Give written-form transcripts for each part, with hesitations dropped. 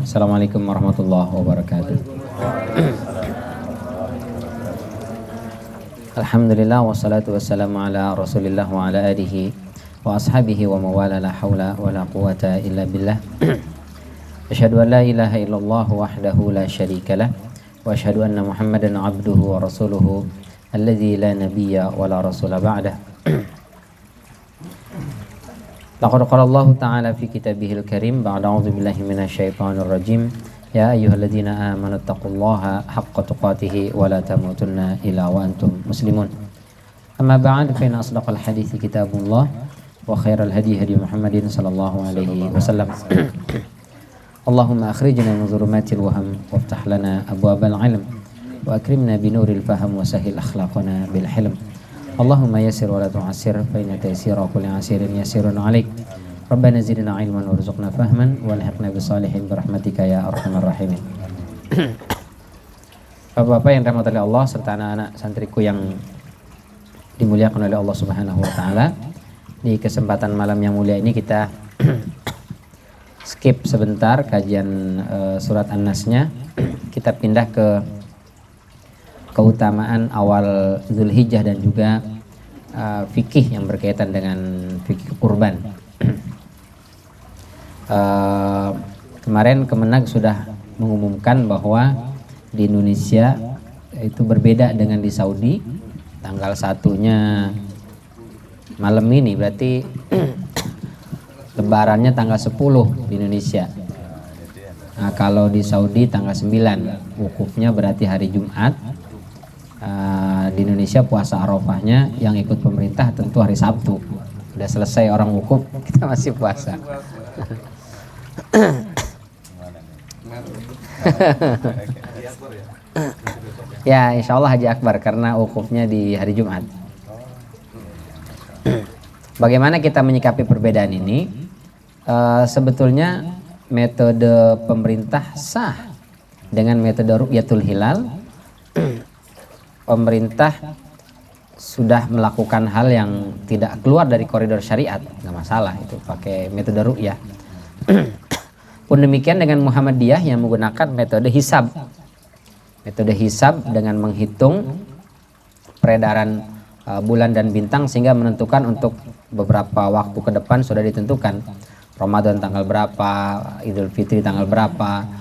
Assalamualaikum warahmatullahi wabarakatuh. Alhamdulillah wassalatu wassalamu ala Rasulillah wa ala alihi wa ashabihi wa mawala la haula wa la quwata illa billah. Asyhadu an la ilaha illallah wahdahu la syarikalah wa asyhadu anna Muhammadan abduhu wa rasuluhu alladzi la nabiyya wa la rasula ba'dah. Laqad qala Allah ta'ala fi kitabihil karim ba'da a'udzu billahi minasy syaithanir rajim ya ayyuhalladzina amanu taqullaha haqqa tuqatih wa la tamutunna illa wa antum muslimun. Amma ba'd fa inna asdaqal hadithi kitabullah wa khairal hadi hadi Muhammadin sallallahu alaihi wasallam. Allahumma akhrijna min dhulumatil waham waftah lana abwabal ilm wa akrimna binuril faham wa sahhil akhlaqana bil hilm. Allahumma yassir wa la tu'assir fa inna taysira kulli 'asirin yassirun 'alaik. Rabbana zidna 'ilman warzuqna fahman walhiqna bisalihin birahmatika ya arhamar rahimin. Bapak-bapak yang dirahmati Allah serta anak-anak santriku yang dimuliakan oleh Allah Subhanahu wa taala, di kesempatan malam yang mulia ini kita skip sebentar kajian surat An-Nasnya. Kita pindah ke keutamaan awal Zulhijjah dan juga fikih yang berkaitan dengan fikih kurban. Kemarin Kemenag sudah mengumumkan bahwa di Indonesia itu berbeda dengan di Saudi. Tanggal 1-nya malam ini, berarti lebarannya tanggal 10 di Indonesia. Nah, kalau di Saudi tanggal 9, wukufnya berarti hari Jumat. Di Indonesia puasa Arafahnya yang ikut pemerintah tentu hari Sabtu. Udah selesai orang wukuf, kita masih puasa. Ya, insya Allah Haji Akbar karena wukufnya di hari Jumat. Bagaimana kita menyikapi perbedaan ini? Sebetulnya metode pemerintah sah dengan metode ru'yatul hilal. Pemerintah sudah melakukan hal yang tidak keluar dari koridor syariat, nggak masalah itu pakai metode ru'yah. Pun demikian dengan Muhammadiyah yang menggunakan metode hisab. Metode hisab dengan menghitung peredaran bulan dan bintang sehingga menentukan untuk beberapa waktu ke depan sudah ditentukan Ramadan tanggal berapa, Idul Fitri tanggal berapa,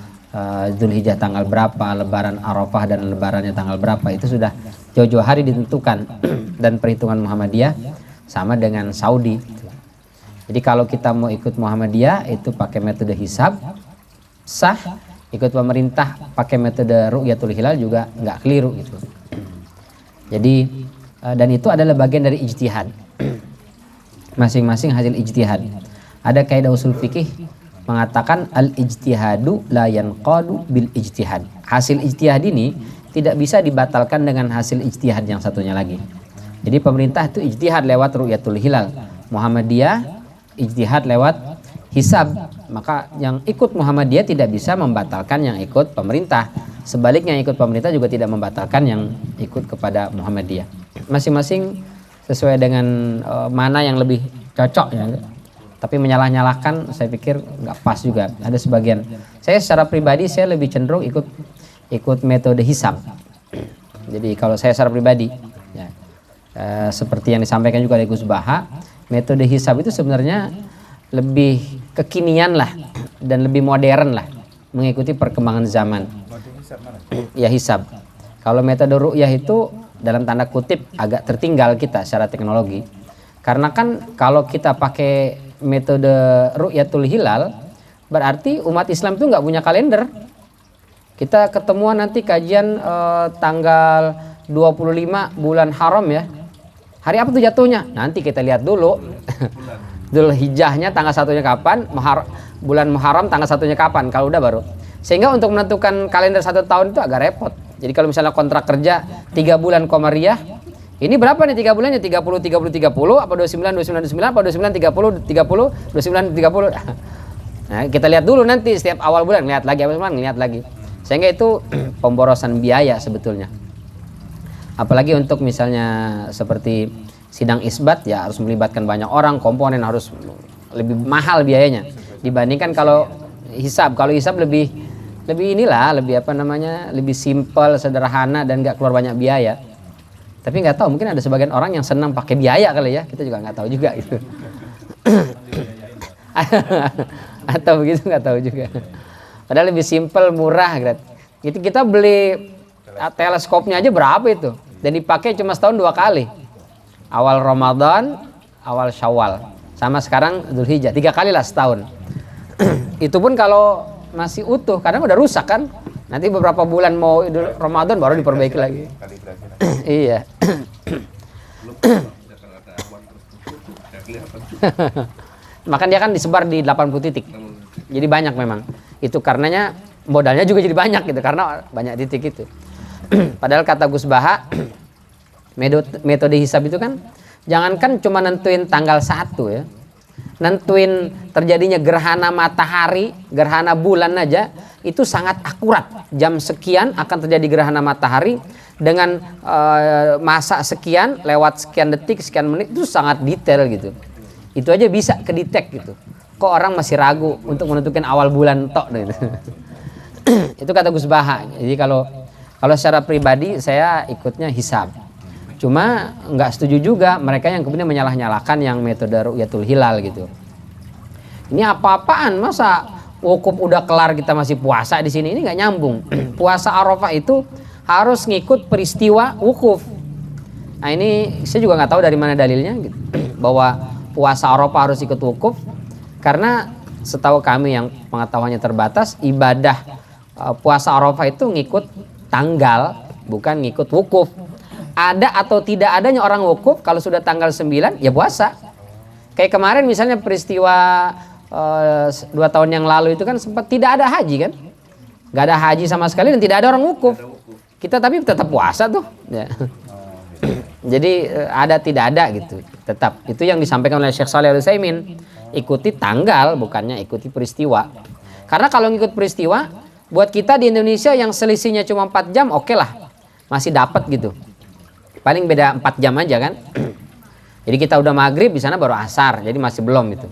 Zulhijjah tanggal berapa, Lebaran Arafah dan Lebarannya tanggal berapa, itu sudah jauh-jauh hari ditentukan. Dan perhitungan Muhammadiyah sama dengan Saudi. Jadi kalau kita mau ikut Muhammadiyah itu pakai metode hisab sah, ikut pemerintah pakai metode ru'yatul hilal juga nggak keliru gitu. Jadi dan itu adalah bagian dari ijtihad. Masing-masing hasil ijtihad. Ada kaidah usul fikih mengatakan al-ijtihadu la yanqadu bil ijtihad. Hasil ijtihad ini tidak bisa dibatalkan dengan hasil ijtihad yang satunya lagi. Jadi pemerintah itu ijtihad lewat ru'yatul hilal. Muhammadiyah ijtihad lewat hisab. Maka yang ikut Muhammadiyah tidak bisa membatalkan yang ikut pemerintah. Sebaliknya yang ikut pemerintah juga tidak membatalkan yang ikut kepada Muhammadiyah. Masing-masing sesuai dengan mana yang lebih cocok ya. Tapi menyalah-nyalahkan saya pikir nggak pas juga. Ada sebagian. Saya secara pribadi saya lebih cenderung ikut metode hisab. Jadi kalau saya secara pribadi, ya, seperti yang disampaikan juga oleh Gus Baha, metode hisab itu sebenarnya lebih kekinian lah dan lebih modern lah, mengikuti perkembangan zaman. Ya hisab. Kalau metode ru'yah itu dalam tanda kutip agak tertinggal kita secara teknologi. Karena kan kalau kita pakai metode ru'yatul hilal berarti umat Islam itu nggak punya kalender. Kita ketemuan nanti kajian tanggal 25 bulan haram ya. Hari apa tuh jatuhnya? Nanti kita lihat dulu. Dzulhijjahnya tanggal 1-nya kapan? Bulan Muharram tanggal 1-nya kapan? Kalau udah baru. Sehingga untuk menentukan kalender 1 tahun itu agak repot. Jadi kalau misalnya kontrak kerja 3 bulan Komariah, ini berapa nih 3 bulannya? 30 30 30 apa 29 29 29 apa 29 30 30 29 30. Nah, kita lihat dulu nanti setiap awal bulan lihat lagi, awal bulan lihat lagi. Sehingga itu pemborosan biaya sebetulnya. Apalagi untuk misalnya seperti sidang isbat ya harus melibatkan banyak orang, komponen harus lebih mahal biayanya dibandingkan kalau hisab. Kalau hisab lebih inilah, lebih apa namanya, lebih simpel, sederhana dan nggak keluar banyak biaya. Tapi nggak tahu, mungkin ada sebagian orang yang senang pakai biaya kali ya, kita juga nggak tahu juga gitu. Atau begitu, nggak tahu juga. Padahal lebih simpel, murah gratis. Gitu, kita beli teleskopnya aja berapa itu, dan dipakai cuma setahun 2 kali. Awal Ramadan, awal Syawal, sama sekarang Dzulhijjah, 3 kali lah setahun. Itu pun kalau masih utuh, kadang udah rusak kan. Nanti beberapa bulan mau Idul Ramadan baru diperbaiki lagi. Iya. Makan dia kan disebar di 80 titik. Jadi banyak memang. Itu karenanya modalnya juga jadi banyak gitu, karena banyak titik itu. Padahal kata Gus Baha, metode hisab itu kan jangankan cuma nentuin tanggal 1 ya. Nentuin terjadinya gerhana matahari, gerhana bulan aja itu sangat akurat. Jam sekian akan terjadi gerhana matahari dengan masa sekian, lewat sekian detik, sekian menit, itu sangat detail gitu. Itu aja bisa kedetek gitu. Kok orang masih ragu untuk menentukan awal bulan tok gitu. Itu kata Gus Baha. Jadi kalau secara pribadi saya ikutnya hisab. Cuma nggak setuju juga mereka yang kemudian menyalah-nyalahkan yang metode ru'yatul hilal gitu. Ini apa-apaan, masa wukuf udah kelar kita masih puasa di sini? Ini nggak nyambung. Puasa Arafah itu harus ngikut peristiwa wukuf. Nah ini saya juga nggak tahu dari mana dalilnya gitu, bahwa puasa Arafah harus ikut wukuf. Karena setahu kami yang pengetahuannya terbatas, ibadah puasa Arafah itu ngikut tanggal, bukan ngikut wukuf. Ada atau tidak adanya orang wukuf, kalau sudah tanggal 9 ya puasa. Kayak kemarin misalnya peristiwa 2 tahun yang lalu itu kan sempat tidak ada haji kan, nggak ada haji sama sekali dan tidak ada orang wukuf. Kita tapi tetap puasa tuh ya. Jadi ada tidak ada gitu, tetap itu yang disampaikan oleh Syekh Shalih Al-Utsaimin, ikuti tanggal bukannya ikuti peristiwa. Karena kalau ngikut peristiwa, buat kita di Indonesia yang selisihnya cuma 4 jam oke lah, masih dapat gitu. Paling beda 4 jam aja kan. Jadi kita udah maghrib, di sana baru asar, jadi masih belum itu.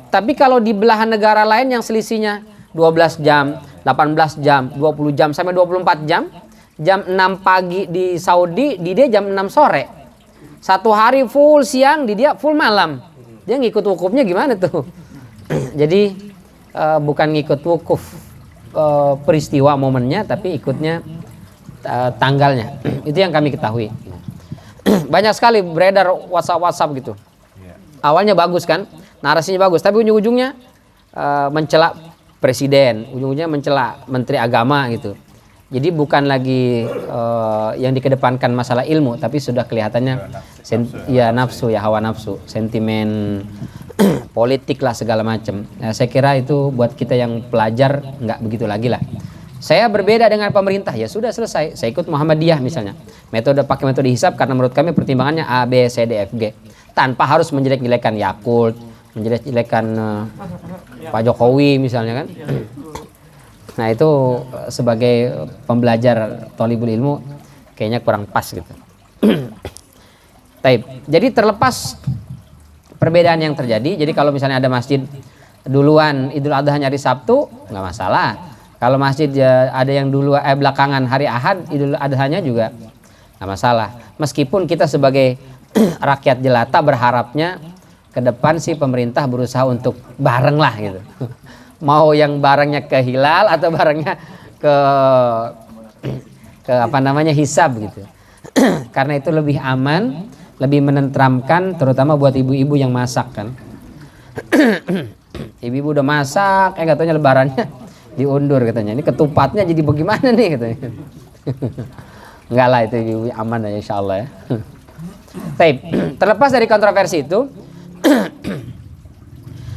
Tapi kalau di belahan negara lain yang selisihnya 12 jam, 18 jam, 20 jam sampai 24 jam, jam 6 pagi di Saudi, di dia jam 6 sore. 1 hari full siang, di dia full malam. Dia ngikut wukufnya gimana tuh? Jadi bukan ngikut wukuf peristiwa momennya, tapi ikutnya tanggalnya. Itu yang kami ketahui. Banyak sekali beredar WhatsApp gitu. Awalnya bagus kan, narasinya bagus, tapi ujung-ujungnya mencela presiden, ujung-ujungnya mencela menteri agama gitu. Jadi bukan lagi yang dikedepankan masalah ilmu, tapi sudah kelihatannya nafsu ya, hawa nafsu, sentimen politik lah segala macam. Nah, saya kira itu buat kita yang pelajar nggak begitu lagi lah. Saya berbeda dengan pemerintah, ya sudah selesai. Saya ikut Muhammadiyah misalnya. Pakai metode hisab karena menurut kami pertimbangannya A, B, C, D, F, G. Tanpa harus menjelek-jelekan Yakult, menjelek-jelekan Pak Jokowi misalnya kan. Nah itu sebagai pembelajar thalibul ilmu kayaknya kurang pas gitu. Jadi terlepas perbedaan yang terjadi, jadi kalau misalnya ada masjid duluan Idul Adha hari Sabtu nggak masalah. Kalau masjid ada yang dulu belakangan hari Ahad Idul Adhanya juga nggak masalah. Meskipun kita sebagai rakyat jelata berharapnya ke depan sih pemerintah berusaha untuk bareng lah gitu. Mau yang barangnya ke hilal atau barangnya ke hisab gitu. Karena itu lebih aman, lebih menenteramkan, terutama buat ibu-ibu yang masak kan. Ibu-ibu udah masak, katanya lebarannya diundur katanya. Ini ketupatnya jadi bagaimana nih katanya. Enggak lah, itu ibu aman ya insyaallah ya. Terlepas dari kontroversi itu,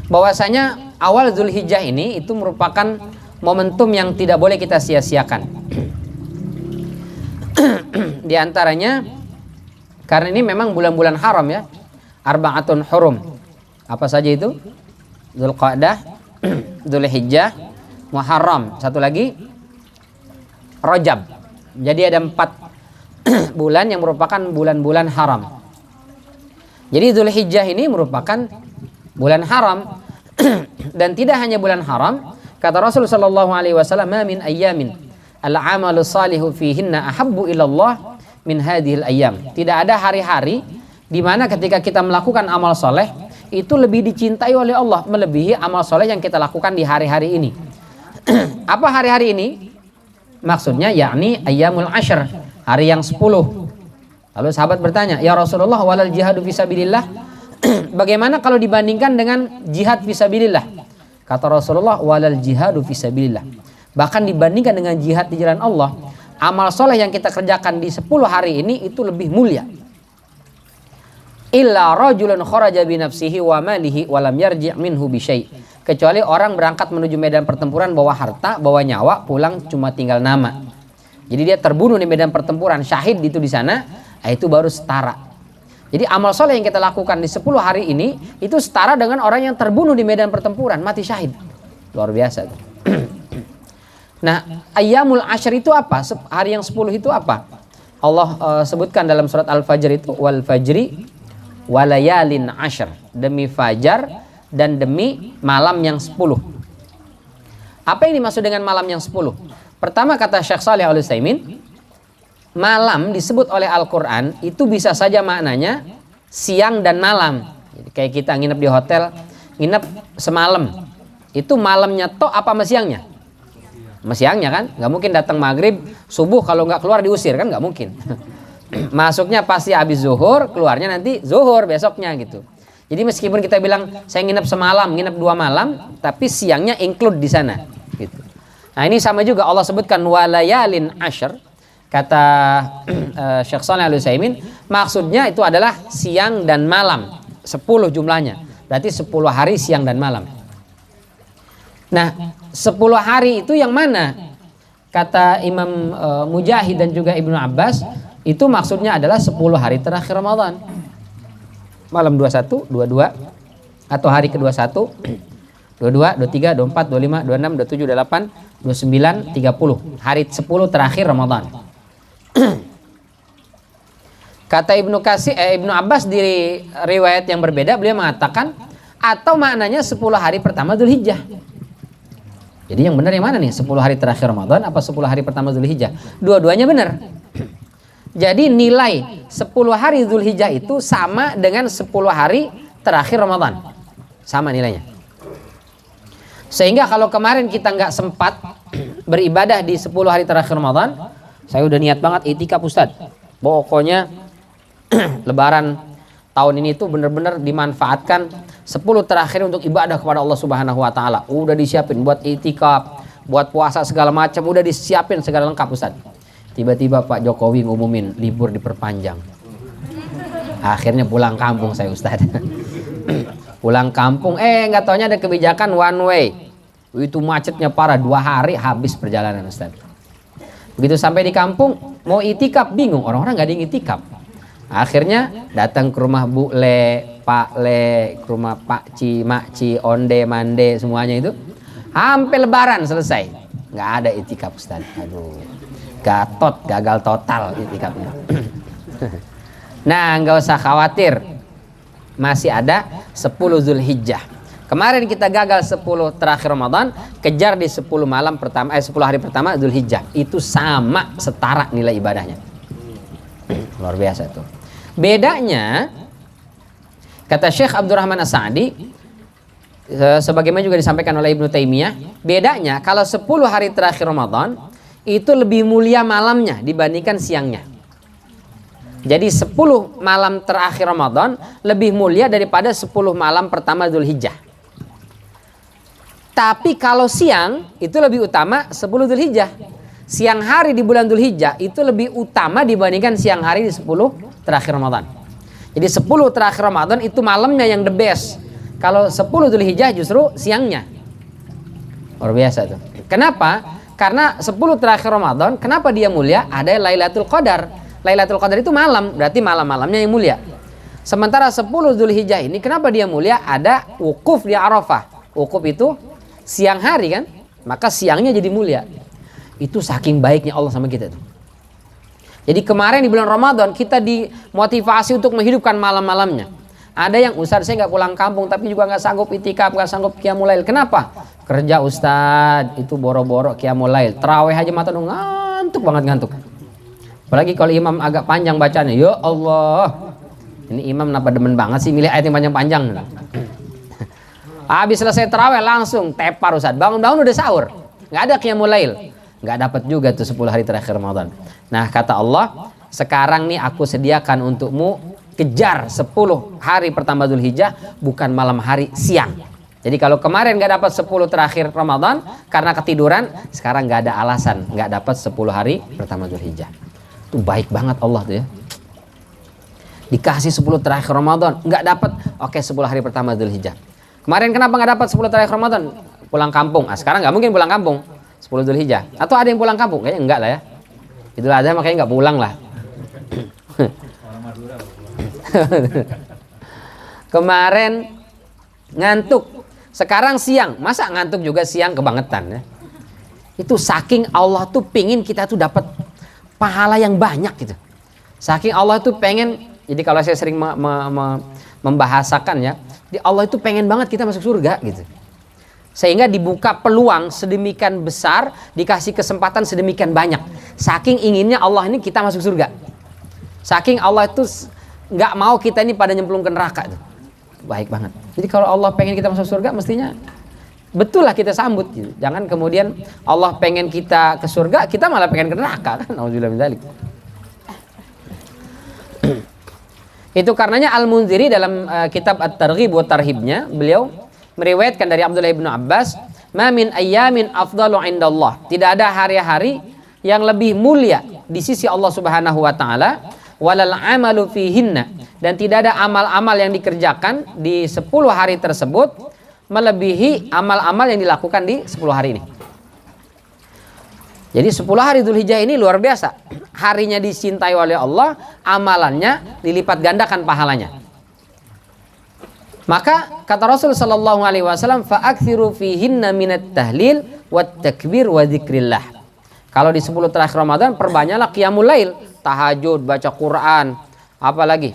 bahwasanya awal Dzulhijjah ini itu merupakan momentum yang tidak boleh kita sia-siakan. Di antaranya karena ini memang bulan-bulan haram ya, arba'atun hurum. Apa saja itu? Dzulqa'dah, Dzulhijjah, Muharram, satu lagi Rajab. Jadi ada 4 bulan yang merupakan bulan-bulan haram. Jadi Dzulhijjah ini merupakan bulan haram. Dan tidak hanya bulan haram, kata Rasul sallallahu alaihi wasallam, "Ma min ayyamin al-amalu salihu fihinna ahabbu ilallah min hadhil ayyam." Tidak ada hari-hari di mana ketika kita melakukan amal soleh itu lebih dicintai oleh Allah melebihi amal soleh yang kita lakukan di hari-hari ini. Apa hari-hari ini? Maksudnya yakni ayyamul ashr, hari yang 10. Lalu sahabat bertanya, "Ya Rasulullah, walal jihadu fisabilillah?" Bagaimana kalau dibandingkan dengan jihad fisabilillah? Kata Rasulullah, "Walal jihadu fisabilillah." Bahkan dibandingkan dengan jihad di jalan Allah, amal soleh yang kita kerjakan di 10 hari ini itu lebih mulia. Illa rajulun kharaja bi nafsihi wa malihi wa lam yarji' minhu bi syai'. Kecuali orang berangkat menuju medan pertempuran bawa harta, bawa nyawa, pulang cuma tinggal nama. Jadi dia terbunuh di medan pertempuran, syahid itu di sana, itu baru setara. Jadi amal soleh yang kita lakukan di 10 hari ini itu setara dengan orang yang terbunuh di medan pertempuran, mati syahid. Luar biasa tuh. Nah, ayyamul ashr itu apa? Hari yang 10 itu apa? Allah sebutkan dalam surat Al-Fajr itu, wal fajri walayalin ashr, demi fajar dan demi malam yang 10. Apa yang dimaksud dengan malam yang 10? Pertama, kata Syekh Shalih Al-Utsaimin, malam disebut oleh Al-Quran itu bisa saja maknanya siang dan malam. Jadi kayak kita nginep di hotel, nginep semalam, itu malamnya toh apa sama siangnya? Sama siangnya kan? Nggak mungkin datang maghrib, subuh kalau nggak keluar diusir kan? Nggak mungkin. Masuknya pasti habis zuhur, keluarnya nanti zuhur besoknya gitu. Jadi meskipun kita bilang saya nginep semalam, nginep 2 malam, tapi siangnya include di sana gitu. Nah ini sama juga Allah sebutkan walayalin ashr. Kata Syekh Shalih Al-Utsaimin, maksudnya itu adalah siang dan malam, 10 jumlahnya. Berarti 10 hari siang dan malam. Nah 10 hari itu yang mana? Kata Imam Mujahid dan juga Ibnu Abbas, itu maksudnya adalah 10 hari terakhir Ramadan. Malam 21, 22, atau hari ke-21, 22, 23, 24, 25, 26, 27, 28, 29, 30. Hari 10 terakhir Ramadan. Kata Ibnu Abbas di riwayat yang berbeda, beliau mengatakan atau maknanya 10 hari pertama Dzulhijjah. Jadi yang benar yang mana nih? 10 hari terakhir Ramadan apa 10 hari pertama Dzulhijjah? Dua-duanya benar. Jadi nilai 10 hari Dzulhijjah itu sama dengan 10 hari terakhir Ramadan. Sama nilainya. Sehingga kalau kemarin kita nggak sempat beribadah di 10 hari terakhir Ramadan, saya udah niat banget itikaf Ustadz. Pokoknya Lebaran tahun ini tuh bener-bener dimanfaatkan 10 terakhir untuk ibadah kepada Allah Subhanahu wa taala. Udah disiapin buat itikaf, buat puasa segala macam, udah disiapin segala lengkap Ustadz. Tiba-tiba Pak Jokowi ngumumin libur diperpanjang. Akhirnya pulang kampung saya Ustadz. Pulang kampung, nggak taunya ada kebijakan one way. Itu macetnya parah, 2 hari habis perjalanan Ustadz. Begitu sampai di kampung, mau itikaf bingung, orang-orang nggak ada yang itikaf. Akhirnya datang ke rumah Bu Le, Pak Le, ke rumah Pak Ci, Mak Ci, Onde, Mande, semuanya itu. Sampai Lebaran selesai, nggak ada itikaf Ustadz. Aduh, gagal total itikafnya. Nah, nggak usah khawatir, masih ada 10 Dzulhijjah. Kemarin kita gagal 10 terakhir Ramadan, kejar di 10 malam pertama 10 hari pertama Dzulhijjah. Itu sama, setara nilai ibadahnya. Luar biasa tuh. Bedanya kata Syekh Abdurrahman As-Sa'di, sebagaimana juga disampaikan oleh Ibnu Taimiyah, bedanya kalau 10 hari terakhir Ramadan itu lebih mulia malamnya dibandingkan siangnya. Jadi 10 malam terakhir Ramadan lebih mulia daripada 10 malam pertama Dzulhijjah. Tapi kalau siang itu lebih utama 10 Dzulhijjah. Siang hari di bulan Dzulhijjah itu lebih utama dibandingkan siang hari di 10 terakhir Ramadan. Jadi 10 terakhir Ramadan itu malamnya yang the best. Kalau 10 Dzulhijjah justru siangnya. Luar biasa tuh. Kenapa? Karena 10 terakhir Ramadan, kenapa dia mulia? Ada Lailatul Qadar. Lailatul Qadar itu malam, berarti malam-malamnya yang mulia. Sementara 10 Dzulhijjah ini kenapa dia mulia? Ada wukuf di Arafah. Wukuf itu siang hari kan? Maka siangnya jadi mulia. Itu saking baiknya Allah sama kita tuh. Jadi kemarin di bulan Ramadan kita dimotivasi untuk menghidupkan malam-malamnya. Ada yang Ustadz saya nggak pulang kampung tapi juga nggak sanggup itikaf, nggak sanggup qiyamul lail. Kenapa? Kerja Ustadz itu boro-boro qiyamul lail. Tarawih aja mata ngantuk banget ngantuk. Apalagi kalau imam agak panjang bacanya. Ya Allah. Ini imam kenapa demen banget sih milih ayat yang panjang-panjang. Habis selesai tarawih langsung tepar Ustadz. Bangun-bangun udah sahur. Nggak ada qiyamul lail. Nggak dapat juga tuh 10 hari terakhir Ramadan. Nah kata Allah, sekarang nih aku sediakan untukmu kejar 10 hari pertama Dzulhijjah bukan malam hari, siang. Jadi kalau kemarin nggak dapat 10 terakhir Ramadan karena ketiduran, sekarang nggak ada alasan nggak dapat 10 hari pertama Dzulhijjah. Itu baik banget Allah tuh ya. Dikasih 10 terakhir Ramadan nggak dapat, oke 10 hari pertama Dzulhijjah. Kemarin kenapa nggak dapat 10 terakhir Ramadan? Pulang kampung. Sekarang nggak mungkin pulang kampung 10 Dzulhijjah. Atau ada yang pulang kampung? Kayaknya enggak lah ya. Idul Adha makanya nggak pulang lah. Kemarin ngantuk, sekarang siang. Masa ngantuk juga siang kebangetan ya? Itu saking Allah tuh pingin kita tuh dapat pahala yang banyak gitu. Saking Allah tuh pengen, jadi kalau saya sering membahasakan ya, Allah itu pengen banget kita masuk surga gitu. Sehingga dibuka peluang sedemikian besar, dikasih kesempatan sedemikian banyak. Saking inginnya Allah ini kita masuk surga. Saking Allah itu nggak mau kita ini pada nyemplung ke neraka tuh. Baik banget. Jadi kalau Allah pengen kita masuk surga, mestinya betul lah kita sambut gitu. Jangan kemudian Allah pengen kita ke surga, kita malah pengen ke neraka kan. Nauzubillah min dzalik. Itu karenanya Al-Munziri dalam kitab At-Targhib wa Tarhibnya, beliau meriwayatkan dari Abdullah bin Abbas, "Ma min ayyamin afdalu indallah." Tidak ada hari-hari yang lebih mulia di sisi Allah Subhanahu wa taala, walal amalu fihinna, dan tidak ada amal-amal yang dikerjakan di 10 hari tersebut melebihi amal-amal yang dilakukan di 10 hari ini. Jadi 10 hari Dzulhijjah ini luar biasa. Harinya dicintai oleh Allah, amalannya dilipat gandakan pahalanya. Maka kata Rasul sallallahu alaihi wasallam, fa'akthiru fihinna minat tahlil wat takbir wa dzikrillah. Kalau di 10 terakhir Ramadan perbanyaklah qiyamul lail, tahajud, baca Quran, apalagi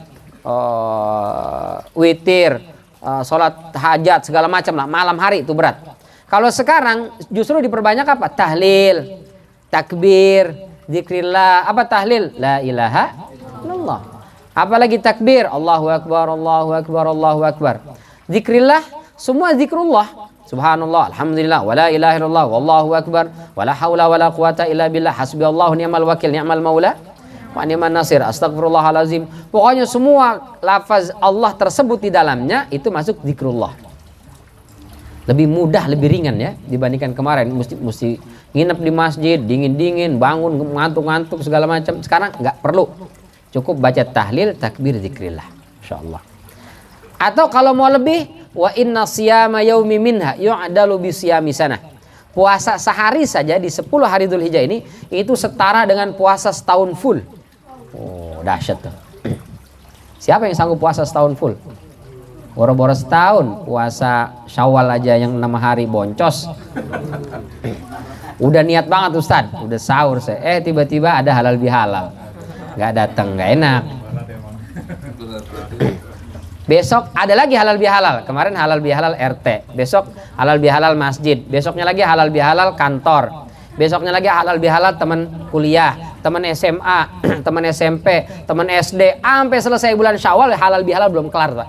witir, salat hajat segala macam lah, malam hari itu berat. Kalau sekarang justru diperbanyak apa? Tahlil, takbir, dzikrillah. Apa tahlil? La ilaha illallah. Apalagi takbir, Allahu akbar, Allahu akbar, Allahu akbar. Dzikrillah, semua zikrullah. Subhanallah, alhamdulillah, wala ilaha illallah, wallahu akbar, wala haula wala quwata illa billah, hasbiyallahu ni'mal wakil, ni'mal maula, wa ni'man nasir, astagfirullahalazim. Pokoknya semua lafaz Allah tersebut di dalamnya itu masuk zikrullah. Lebih mudah, lebih ringan ya dibandingkan kemarin mesti nginep di masjid, dingin-dingin, bangun ngantuk-ngantuk segala macam. Sekarang nggak perlu. Cukup baca tahlil, takbir, zikrillah. Insyaallah. Atau kalau mau lebih, wa inna siyama yaumi minha yu'dalu bi siyami sanah. Puasa sehari saja di 10 hari Dzulhijjah ini itu setara dengan puasa setahun full. Oh, dahsyat tuh. Siapa yang sanggup puasa setahun full? Boro-boro setahun puasa Syawal aja yang 6 hari boncos. Udah niat banget Ustaz, udah sahur saya. Tiba-tiba ada halal bihalal. Nggak datang, nggak enak. Besok ada lagi halal bihalal. Kemarin halal bihalal RT. Besok halal bihalal masjid. Besoknya lagi halal bihalal kantor. Besoknya lagi halal bihalal teman kuliah, teman SMA, teman SMP, teman SD. Sampai selesai bulan Syawal halal bihalal belum kelar, Pak.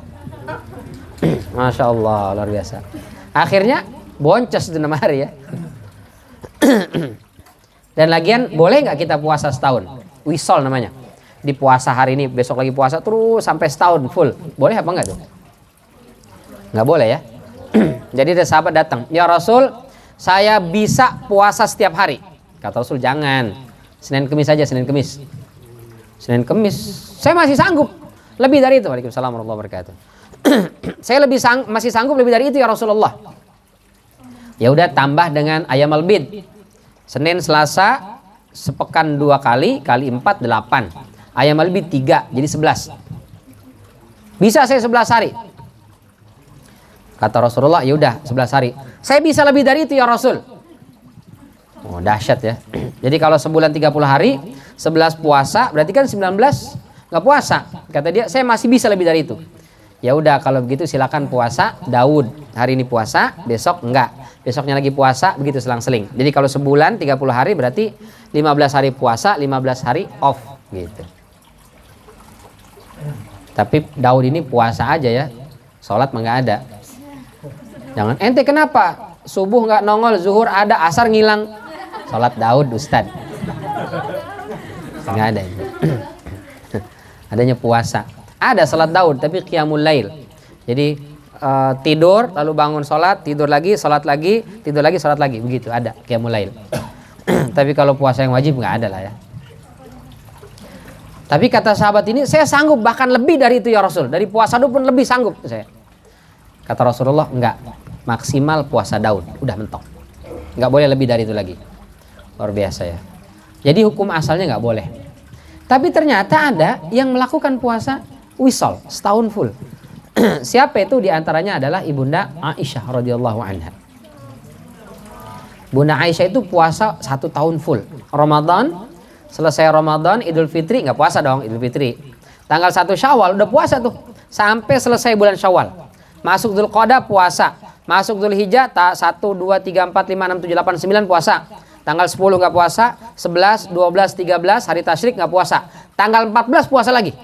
Masya Allah, luar biasa. Akhirnya boncos itu 6 hari ya. Dan lagian boleh nggak kita puasa setahun? Wisol namanya. Di puasa hari ini, besok lagi puasa terus sampai setahun full. Boleh apa enggak tuh? Nggak boleh ya. Jadi ada sahabat datang, ya Rasul, saya bisa puasa setiap hari. Kata Rasul, jangan. Senin Kemis saja, Senin Kemis. Senin Kemis, saya masih sanggup. Lebih dari itu. Waalaikumsalam warahmatullahi wabarakatuh. Saya masih sanggup lebih dari itu ya Rasulullah. Ya udah tambah dengan ayamal bid. Senin, Selasa, sepekan 2 kali, kali 4, 8. Ayamal bid 3, jadi 11. Bisa saya 11 hari. Kata Rasulullah, ya udah 11 hari. Saya bisa lebih dari itu ya Rasul. Oh, dahsyat ya. Jadi kalau sebulan 30 hari, 11 puasa, berarti kan 19 nggak puasa. Kata dia, saya masih bisa lebih dari itu. Ya udah kalau begitu silakan puasa Daud. Hari ini puasa, besok enggak. Besoknya lagi puasa, begitu selang-seling. Jadi kalau sebulan 30 hari berarti 15 hari puasa, 15 hari off gitu. Tapi Daud ini puasa aja ya. Sholat mah enggak ada. Jangan ente kenapa? Subuh enggak nongol, zuhur ada, asar ngilang. Sholat Daud Ustad. Enggak ada itu. Adanya puasa. Ada salat Daud tapi qiyamul lail. Jadi tidur lalu bangun salat, tidur lagi, salat lagi, tidur lagi, salat lagi. Begitu ada qiyamul lail. Tapi kalau puasa yang wajib nggak ada lah ya. Tapi kata sahabat ini, saya sanggup bahkan lebih dari itu ya Rasul. Dari puasa Daud pun lebih sanggup saya. Kata Rasulullah, enggak. Maksimal puasa Daud, udah mentok. Nggak boleh lebih dari itu lagi. Luar biasa ya. Jadi hukum asalnya nggak boleh. Tapi ternyata ada yang melakukan puasa wisol setahun full. Siapa itu? Diantaranya adalah ibunda Aisyah radhiyallahu anha. Bunda Aisyah itu puasa 1 tahun full. Ramadan, selesai Ramadan, Idul Fitri nggak puasa dong, Idul Fitri. Tanggal 1 Syawal udah puasa tuh sampai selesai bulan Syawal. Masuk Dzulqa'dah puasa, masuk Dzulhijjah 1 2 3 4 5 6 7 8 9 puasa. Tanggal 10 nggak puasa, 11, 12, 13 hari tasyrik nggak puasa. Tanggal 14 puasa lagi.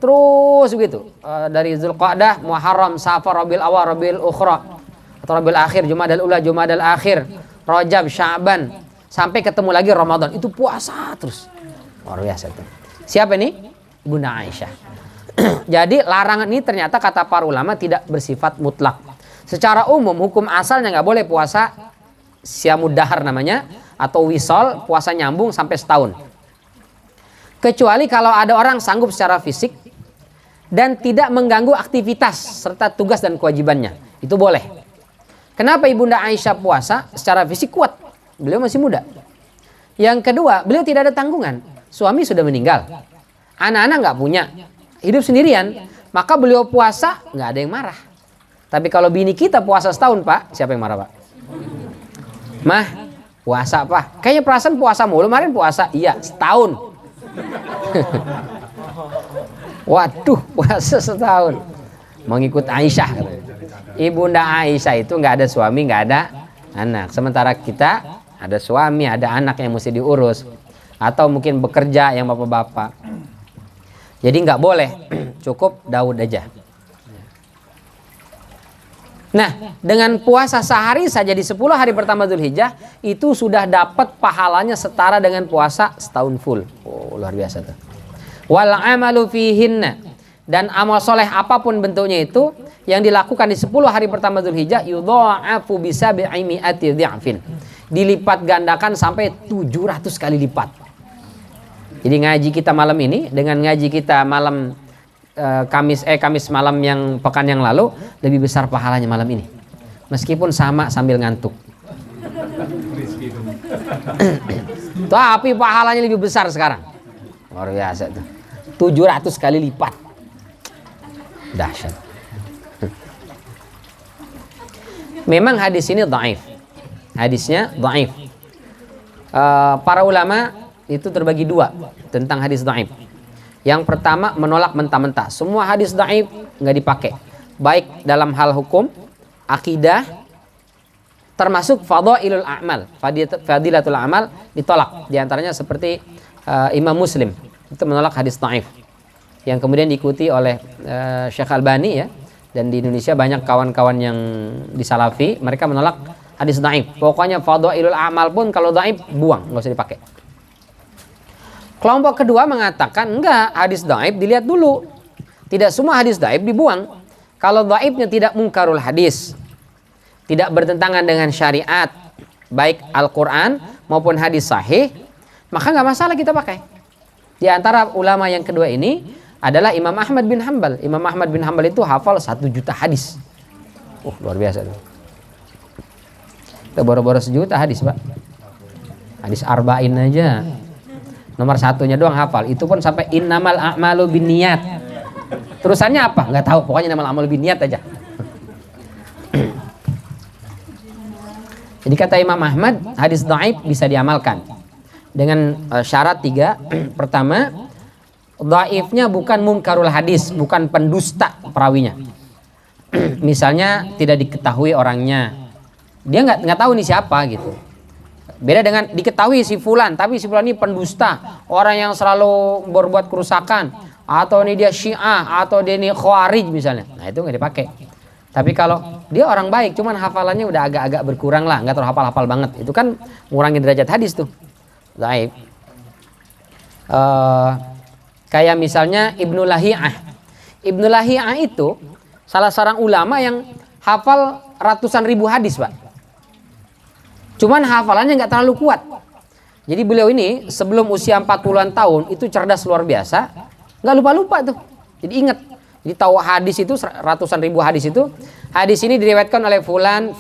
Terus begitu. Dari Dzulqa'dah, Muharram, Safar, Rabiul Awal, Rabiul Ukhra atau Rabiul Akhir, Jumadal Ula, Jumadal Akhir, Rajab, Sya'ban sampai ketemu lagi Ramadan. Itu puasa terus. Luar biasa itu. Siapa ini? Bunda Aisyah. Jadi larangan ini ternyata kata para ulama tidak bersifat mutlak. Secara umum hukum asalnya nggak boleh puasa Syamud Dahar namanya atau wisol, puasa nyambung sampai setahun. Kecuali kalau ada orang sanggup secara fisik dan tidak mengganggu aktivitas serta tugas dan kewajibannya. Itu boleh. Kenapa Ibunda Aisyah puasa? Secara fisik kuat. Beliau masih muda. Yang kedua, beliau tidak ada tanggungan. Suami sudah meninggal. Anak-anak nggak punya. Hidup sendirian. Maka beliau puasa, nggak ada yang marah. Tapi kalau bini kita puasa setahun, Pak, siapa yang marah, Pak? Mah, puasa, Pak. Kayaknya perasaan puasa mulu. Kemarin puasa. Iya, setahun. Waduh, puasa setahun. Mengikut Aisyah katanya. Ibunda Aisyah itu nggak ada suami, nggak ada anak. Sementara kita ada suami, ada anak yang mesti diurus, atau mungkin bekerja yang bapak-bapak. Jadi nggak boleh, cukup Daud aja. Nah, dengan puasa sehari saja di 10 hari pertama Dzulhijjah itu sudah dapat pahalanya setara dengan puasa setahun full. Oh, luar biasa tuh. Wal amalu fihinna, dan amal soleh apapun bentuknya itu yang dilakukan di 10 hari pertama Dzulhijjah yudha'afu bisabi'i mi'ati dhi'fin. Dilipat gandakan sampai 700 kali lipat. Jadi ngaji kita malam ini dengan ngaji kita malam Kamis malam yang pekan yang lalu lebih besar pahalanya malam ini. Meskipun sama sambil ngantuk. Tapi pahalanya lebih besar sekarang. Luar biasa tuh. 700 kali lipat. Dahsyat. Memang hadis ini dhaif. Hadisnya dhaif. Para ulama itu terbagi dua tentang hadis dhaif. Yang pertama menolak mentah-mentah. Semua hadis dhaif nggak dipakai. Baik dalam hal hukum, akidah, termasuk fadhailul a'mal, fadilatul a'mal ditolak. Di antaranya seperti Imam Muslim itu menolak hadis dhaif. Yang kemudian diikuti oleh Syekh Albani ya. Dan di Indonesia banyak kawan-kawan yang di Salafi, mereka menolak hadis dhaif. Pokoknya fadhailul a'mal pun kalau dhaif buang, nggak usah dipakai. Kelompok kedua mengatakan enggak, hadis dhaif dilihat dulu. Tidak semua hadis dhaif dibuang. Kalau dhaifnya tidak mungkarul hadis, tidak bertentangan dengan syariat, baik Al-Quran maupun hadis sahih, maka nggak masalah kita pakai. Di antara ulama yang kedua ini adalah Imam Ahmad bin Hanbal. Imam Ahmad bin Hanbal itu hafal 1 juta hadis. Luar biasa tuh. Kita boro-boro 1 juta hadis, Pak. Hadis arba'in aja. Nomor 1-nya doang hafal. Itu pun sampai innamal a'malu binniyat. Terusannya apa? Nggak tahu. Pokoknya innamal a'malu binniyat aja. Jadi kata Imam Ahmad, hadis dhaif bisa diamalkan dengan syarat 3. Pertama, dhaifnya bukan munkarul hadis, bukan pendusta perawinya. Misalnya tidak diketahui orangnya, dia nggak tahu nih siapa gitu. Beda dengan diketahui si fulan, tapi si fulan ini pendusta, orang yang selalu berbuat kerusakan, atau ini dia Syiah, atau dia ini Khawarij misalnya. Nah itu nggak dipakai. Tapi kalau dia orang baik, cuman hafalannya udah agak-agak berkurang lah, nggak terlalu hafal-hafal banget, itu kan mengurangi derajat hadis tuh. Dhaif. Kayak misalnya Ibnu Lahiyah. Ibnu Lahiyah itu salah seorang ulama yang hafal ratusan ribu hadis, Pak. Cuman hafalannya nggak terlalu kuat. Jadi beliau ini sebelum usia 40-an tahun itu cerdas luar biasa, nggak lupa-lupa tuh. Jadi ingat. Jadi tahu hadis itu ratusan ribu hadis itu. Hadis ini diriwayatkan oleh fulan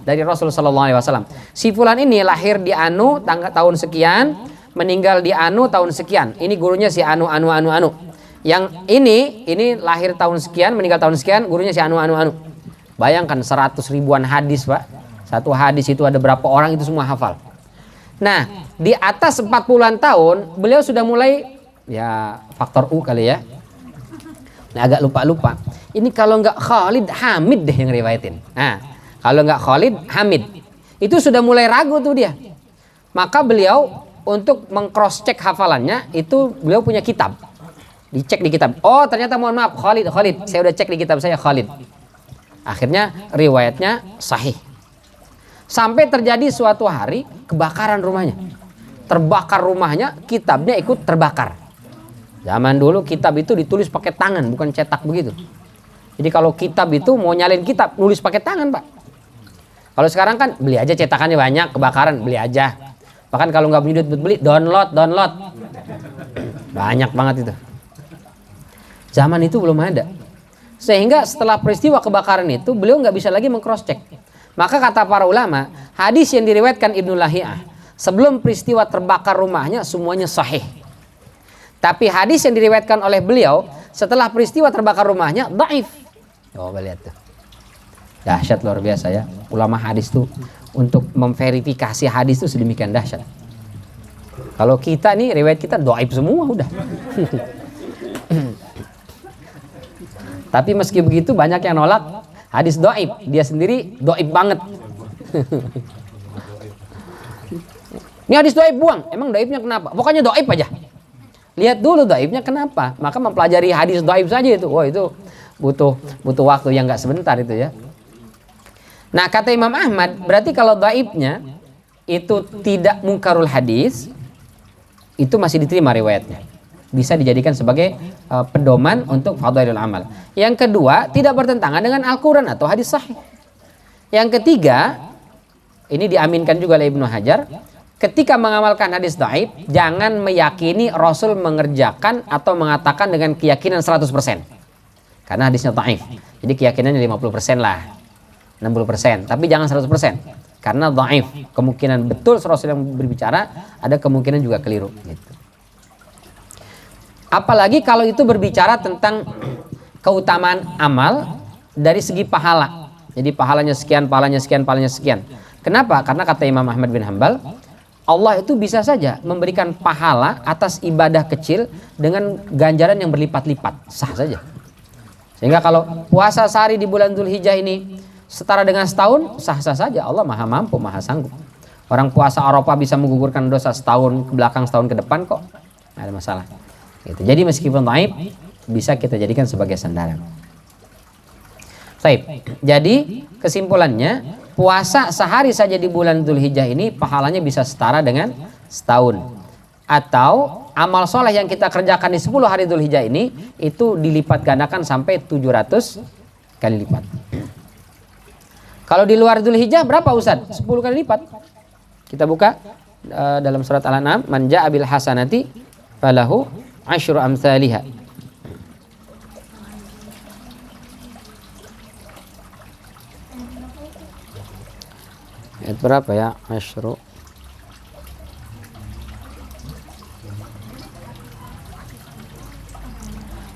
dari Rasulullah SAW. Si fulan ini lahir di anu tahun sekian, meninggal di anu tahun sekian. Ini gurunya si anu. Yang ini lahir tahun sekian, meninggal tahun sekian, gurunya si anu. Bayangkan 100 ribuan hadis, Pak. Satu hadis itu ada berapa orang, itu semua hafal. Nah, di atas 40-an tahun beliau sudah mulai ya faktor U kali ya. Nah, agak lupa-lupa. Ini kalau nggak Khalid, Hamid deh yang riwayatin. Nah, kalau nggak Khalid, Hamid. Itu sudah mulai ragu tuh dia. Maka beliau untuk meng-cross check hafalannya itu beliau punya kitab. Dicek di kitab. Oh, ternyata mohon maaf Khalid. Saya udah cek di kitab saya Khalid. Akhirnya riwayatnya sahih. Sampai terjadi suatu hari kebakaran rumahnya. Terbakar rumahnya, kitabnya ikut terbakar. Zaman dulu kitab itu ditulis pakai tangan, bukan cetak begitu. Jadi kalau kitab itu mau nyalin kitab, nulis pakai tangan, Pak. Kalau sekarang kan beli aja cetakannya banyak, kebakaran beli aja. Bahkan kalau nggak punya duit beli, download. Banyak banget itu. Zaman itu belum ada. Sehingga setelah peristiwa kebakaran itu beliau nggak bisa lagi meng-cross check. Maka kata para ulama, hadis yang diriwayatkan Ibnu Lahiyah sebelum peristiwa terbakar rumahnya semuanya sahih. Tapi hadis yang diriwayatkan oleh beliau setelah peristiwa terbakar rumahnya dhaif. Coba lihat tuh. Dahsyat luar biasa ya. Ulama hadis tuh untuk memverifikasi hadis tuh sedemikian dahsyat. Kalau kita nih riwayat kita dhaif semua udah. Tapi meski begitu banyak yang nolak hadis dhaif, dia sendiri dhaif banget. Ini hadis dhaif buang. Emang dhaifnya kenapa? Pokoknya dhaif aja. Lihat dulu dhaifnya kenapa. Maka mempelajari hadis dhaif saja itu. Wah, itu butuh waktu yang nggak sebentar itu ya. Nah, kata Imam Ahmad, berarti kalau dhaifnya itu tidak munkarul hadis, itu masih diterima riwayatnya. Bisa dijadikan sebagai pedoman untuk fadhailul amal. Yang kedua, tidak bertentangan dengan Al-Quran atau hadis sahih. Yang ketiga, ini diaminkan juga oleh Ibnu Hajar, ketika mengamalkan hadis dhaif, jangan meyakini Rasul mengerjakan atau mengatakan dengan keyakinan 100%. Karena hadisnya dhaif. Jadi keyakinannya 50% lah. 60%, tapi jangan 100%. Karena dhaif, kemungkinan betul Rasul yang berbicara, ada kemungkinan juga keliru gitu. Apalagi kalau itu berbicara tentang keutamaan amal dari segi pahala. Jadi pahalanya sekian, pahalanya sekian, pahalanya sekian. Kenapa? Karena kata Imam Ahmad bin Hanbal, Allah itu bisa saja memberikan pahala atas ibadah kecil dengan ganjaran yang berlipat-lipat. Sah saja. Sehingga kalau puasa sehari di bulan Dzulhijjah ini setara dengan setahun, sah-sah saja. Allah maha mampu, maha sanggup. Orang puasa Arafah bisa menggugurkan dosa setahun ke belakang, setahun ke depan kok. Nggak ada masalah. Gitu. Jadi meskipun dhaif bisa kita jadikan sebagai sandaran. Baik. Jadi kesimpulannya puasa sehari saja di bulan Dzulhijjah ini pahalanya bisa setara dengan setahun. Atau amal soleh yang kita kerjakan di 10 hari Dzulhijjah ini itu dilipat gandakan sampai 700 kali lipat. Kalau di luar Dzulhijjah berapa Ustaz? 10 kali lipat. Kita buka dalam surat Al-An'am, man jaa'a bil hasanati falahu asyru amsalihha. Ayat berapa ya? Asyru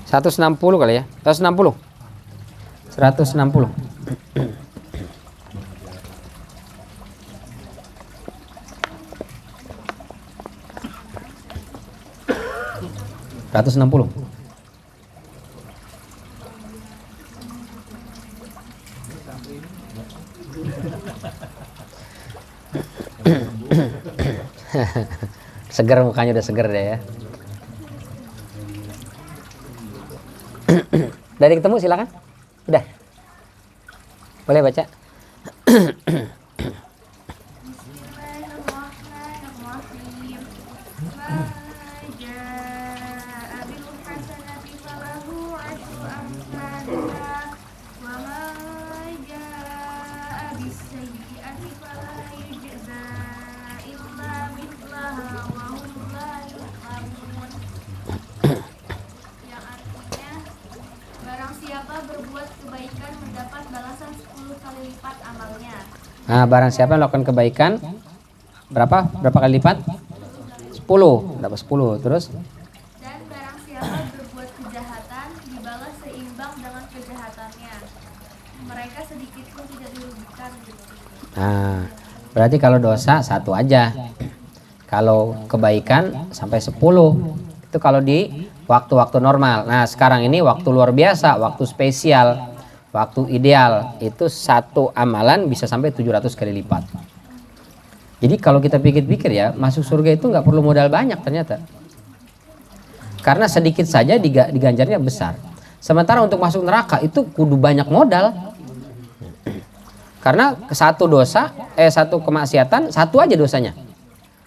160 kali ya? 160. 160. Seger mukanya, udah seger deh ya. Dari ketemu silakan. Udah. Boleh baca. Nah, barang siapa melakukan kebaikan berapa kali lipat? 10, dapat 10. Terus dan barang siapa berbuat kejahatan dibalas seimbang dengan kejahatannya. Mereka sedikit pun tidak dirugikan gitu. nah, berarti kalau dosa 1 aja. Kalau kebaikan sampai 10. Itu kalau di waktu-waktu normal. Nah, sekarang ini waktu luar biasa, waktu spesial, waktu ideal, itu 1 amalan bisa sampai 700 kali lipat. Jadi kalau kita pikir-pikir ya, masuk surga itu nggak perlu modal banyak ternyata. Karena sedikit saja diganjarnya besar. Sementara untuk masuk neraka itu kudu banyak modal. Karena 1 dosa, 1 kemaksiatan, 1 aja dosanya.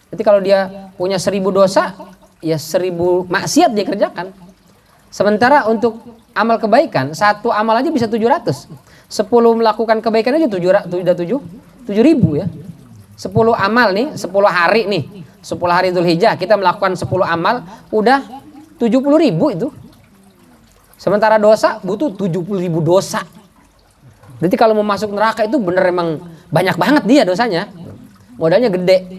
Jadi kalau dia punya 1000 dosa, ya 1000 maksiat dia kerjakan. Sementara untuk amal kebaikan, 1 amal aja bisa 700. 10 melakukan kebaikan aja 7.000 ya. 10 amal nih, 10 hari nih, 10 hari Dzulhijjah kita melakukan 10 amal, udah 70.000 itu. Sementara dosa butuh 70.000 dosa. Berarti kalau mau masuk neraka itu bener emang banyak banget dia dosanya. Modalnya gede.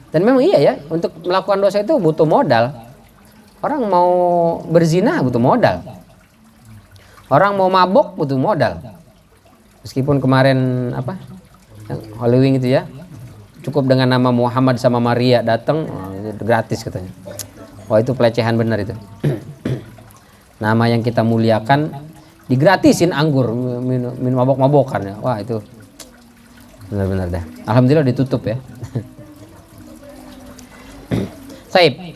Dan memang iya ya, untuk melakukan dosa itu butuh modal. Orang mau berzina butuh modal. Orang mau mabok butuh modal. Meskipun kemarin apa? Yang Halloween itu ya. Cukup dengan nama Muhammad sama Maria datang, gratis katanya. Wah, itu pelecehan benar itu. Nama yang kita muliakan digratisin anggur, minum mabok-mabokan ya. Wah, itu benar-benar dah. Alhamdulillah ditutup ya. Saib.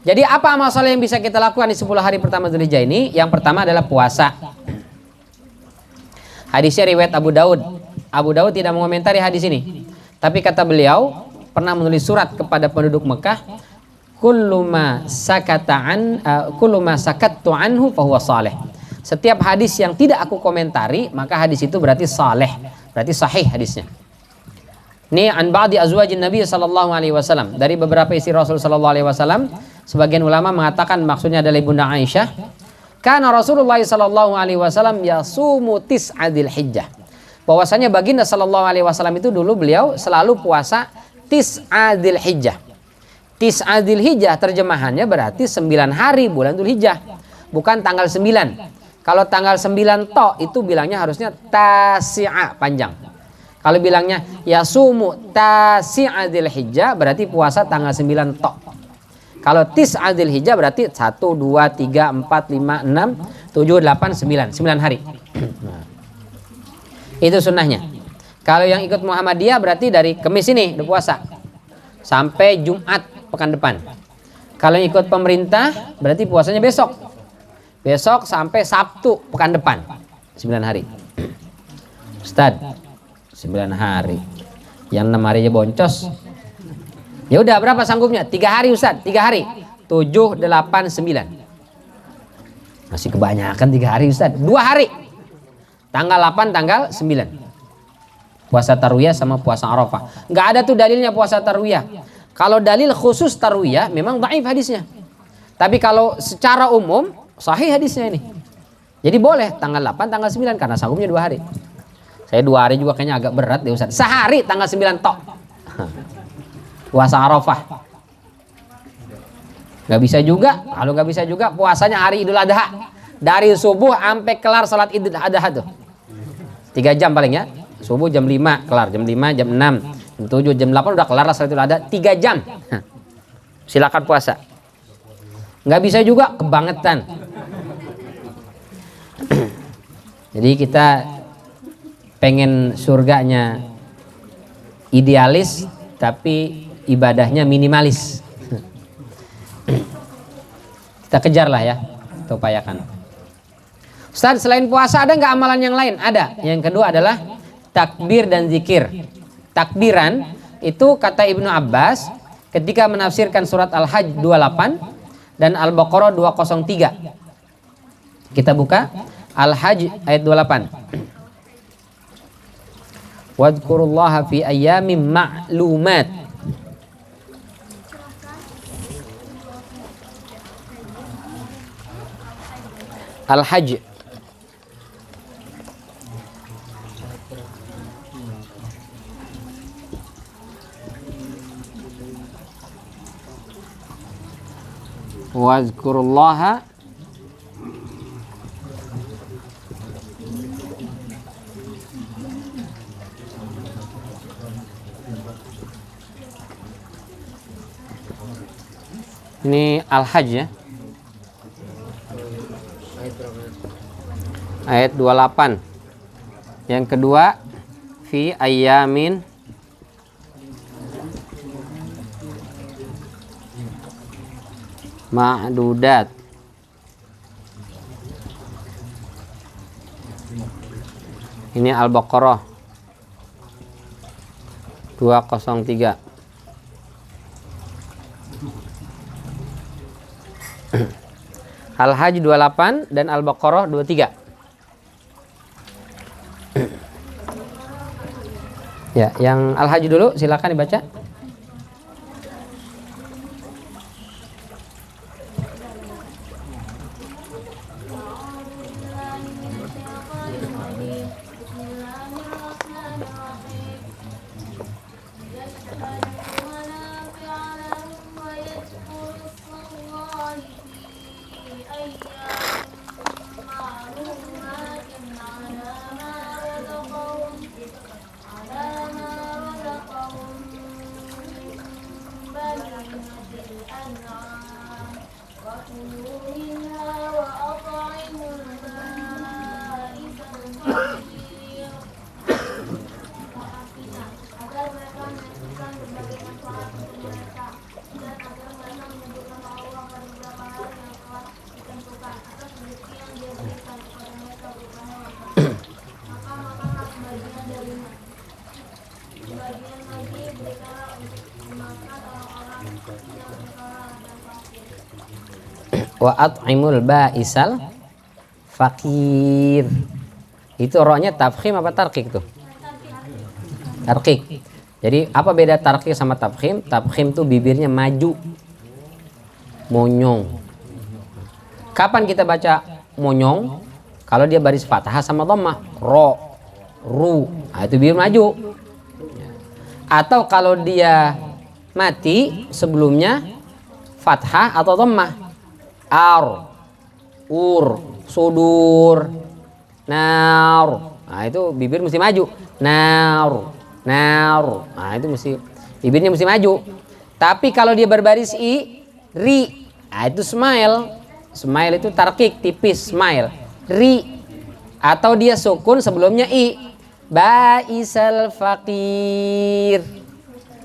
Jadi apa amal soleh yang bisa kita lakukan di 10 hari pertama Dzulhijjah ini? Yang pertama adalah puasa. Hadisnya riwayat Abu Daud. Abu Daud tidak mengomentari hadis ini. Tapi kata beliau pernah menulis surat kepada penduduk Mekah, kullu ma sakattu anhu fahuwa saleh. Setiap hadis yang tidak aku komentari, maka hadis itu berarti saleh, berarti sahih hadisnya. Ini an ba'di azwajin Nabi sallallahu alaihi wasallam, dari beberapa istri Rasul sallallahu alaihi wasallam. Sebagian ulama mengatakan maksudnya adalah Ibunda Aisyah. Karena Rasulullah sallallahu alaihi wasallam yasumu tis'adil hijjah. Bahwasanya baginda sallallahu alaihi wasallam itu dulu beliau selalu puasa tis'adil hijjah. Tis'adil hijjah terjemahannya berarti 9 hari bulan Dzulhijjah. Bukan tanggal 9. Kalau tanggal 9 to itu bilangnya harusnya tasi'a panjang. Kalau bilangnya yasumu tasi'adil hijjah berarti puasa tanggal 9 to. Kalau tis'adil hijjah berarti 1, 2, 3, 4, 5, 6, 7, 8, 9. 9 hari. Nah, itu sunnahnya. Kalau yang ikut Muhammadiyah berarti dari Kamis ini udah puasa sampai Jumat pekan depan. Kalau yang ikut pemerintah berarti puasanya besok. Besok sampai Sabtu pekan depan. 9 hari. Ustaz, 9 hari. Yang 6 hari aja boncos. Ya udah, berapa sanggupnya? 3 hari Ustaz, 3 hari. 7, 8, 9. Masih kebanyakan 3 hari Ustaz. 2 hari. Tanggal 8, tanggal 9. Puasa Tarwiyah sama puasa Arafah. Nggak ada tuh dalilnya puasa Tarwiyah. Kalau dalil khusus Tarwiyah memang dhaif hadisnya. Tapi kalau secara umum sahih hadisnya ini. Jadi boleh tanggal 8, tanggal 9 karena sanggupnya 2 hari. Saya 2 hari juga kayaknya agak berat deh Ustaz. Sehari tanggal 9 tok. Puasa Arafah. Nggak bisa juga. Kalau nggak bisa juga puasanya hari Idul Adha. Dari subuh sampai kelar salat Idul Adha tuh. 3 jam paling ya. Subuh jam 5 kelar, jam 5, jam 6, jam 7, jam 8 udah kelar salat Idul Adha. 3 jam. Silakan puasa. Nggak bisa juga kebangetan. Jadi kita pengen surganya idealis tapi ibadahnya minimalis. Kita kejar lah ya, kita upayakan. Ustaz, selain puasa ada nggak amalan yang lain? Ada. Yang kedua adalah takbir dan zikir. Takbiran itu kata Ibnu Abbas ketika menafsirkan surat Al-Hajj 28 dan Al-Baqarah 203. Kita buka Al-Hajj ayat 28. Wadhkurullaha fi ayyamin ma'lumat. Al-Hajj Wadhkurullaha ini Al-Hajj ya. Ayat 28. Yang kedua fi ayyamin ma'dudat. Ini Al-Baqarah 203. Al-Hajj 28 dan Al-Baqarah 23. Ya, yang Al-Hajj dulu silakan dibaca. Wa at'imul ba'isal fakir. Itu rohnya tafkhim apa tarqiq tuh? Tarqiq. Jadi apa beda tarqiq sama tafkhim? Tafkhim tuh bibirnya maju, monyong. Kapan kita baca monyong? Kalau dia baris fathah sama dhammah, ro, ru, nah, itu bibir maju. Atau kalau dia mati sebelumnya fathah atau dhammah, ar, ur, sudur, nar. Nah itu bibir mesti maju. Nar, nar. Nah itu mesti bibirnya mesti maju. Tapi kalau dia berbaris i, ri, nah itu smile. Smile itu tarkik tipis, smile. Ri. Atau dia sukun sebelumnya i. Ba'isal fakir.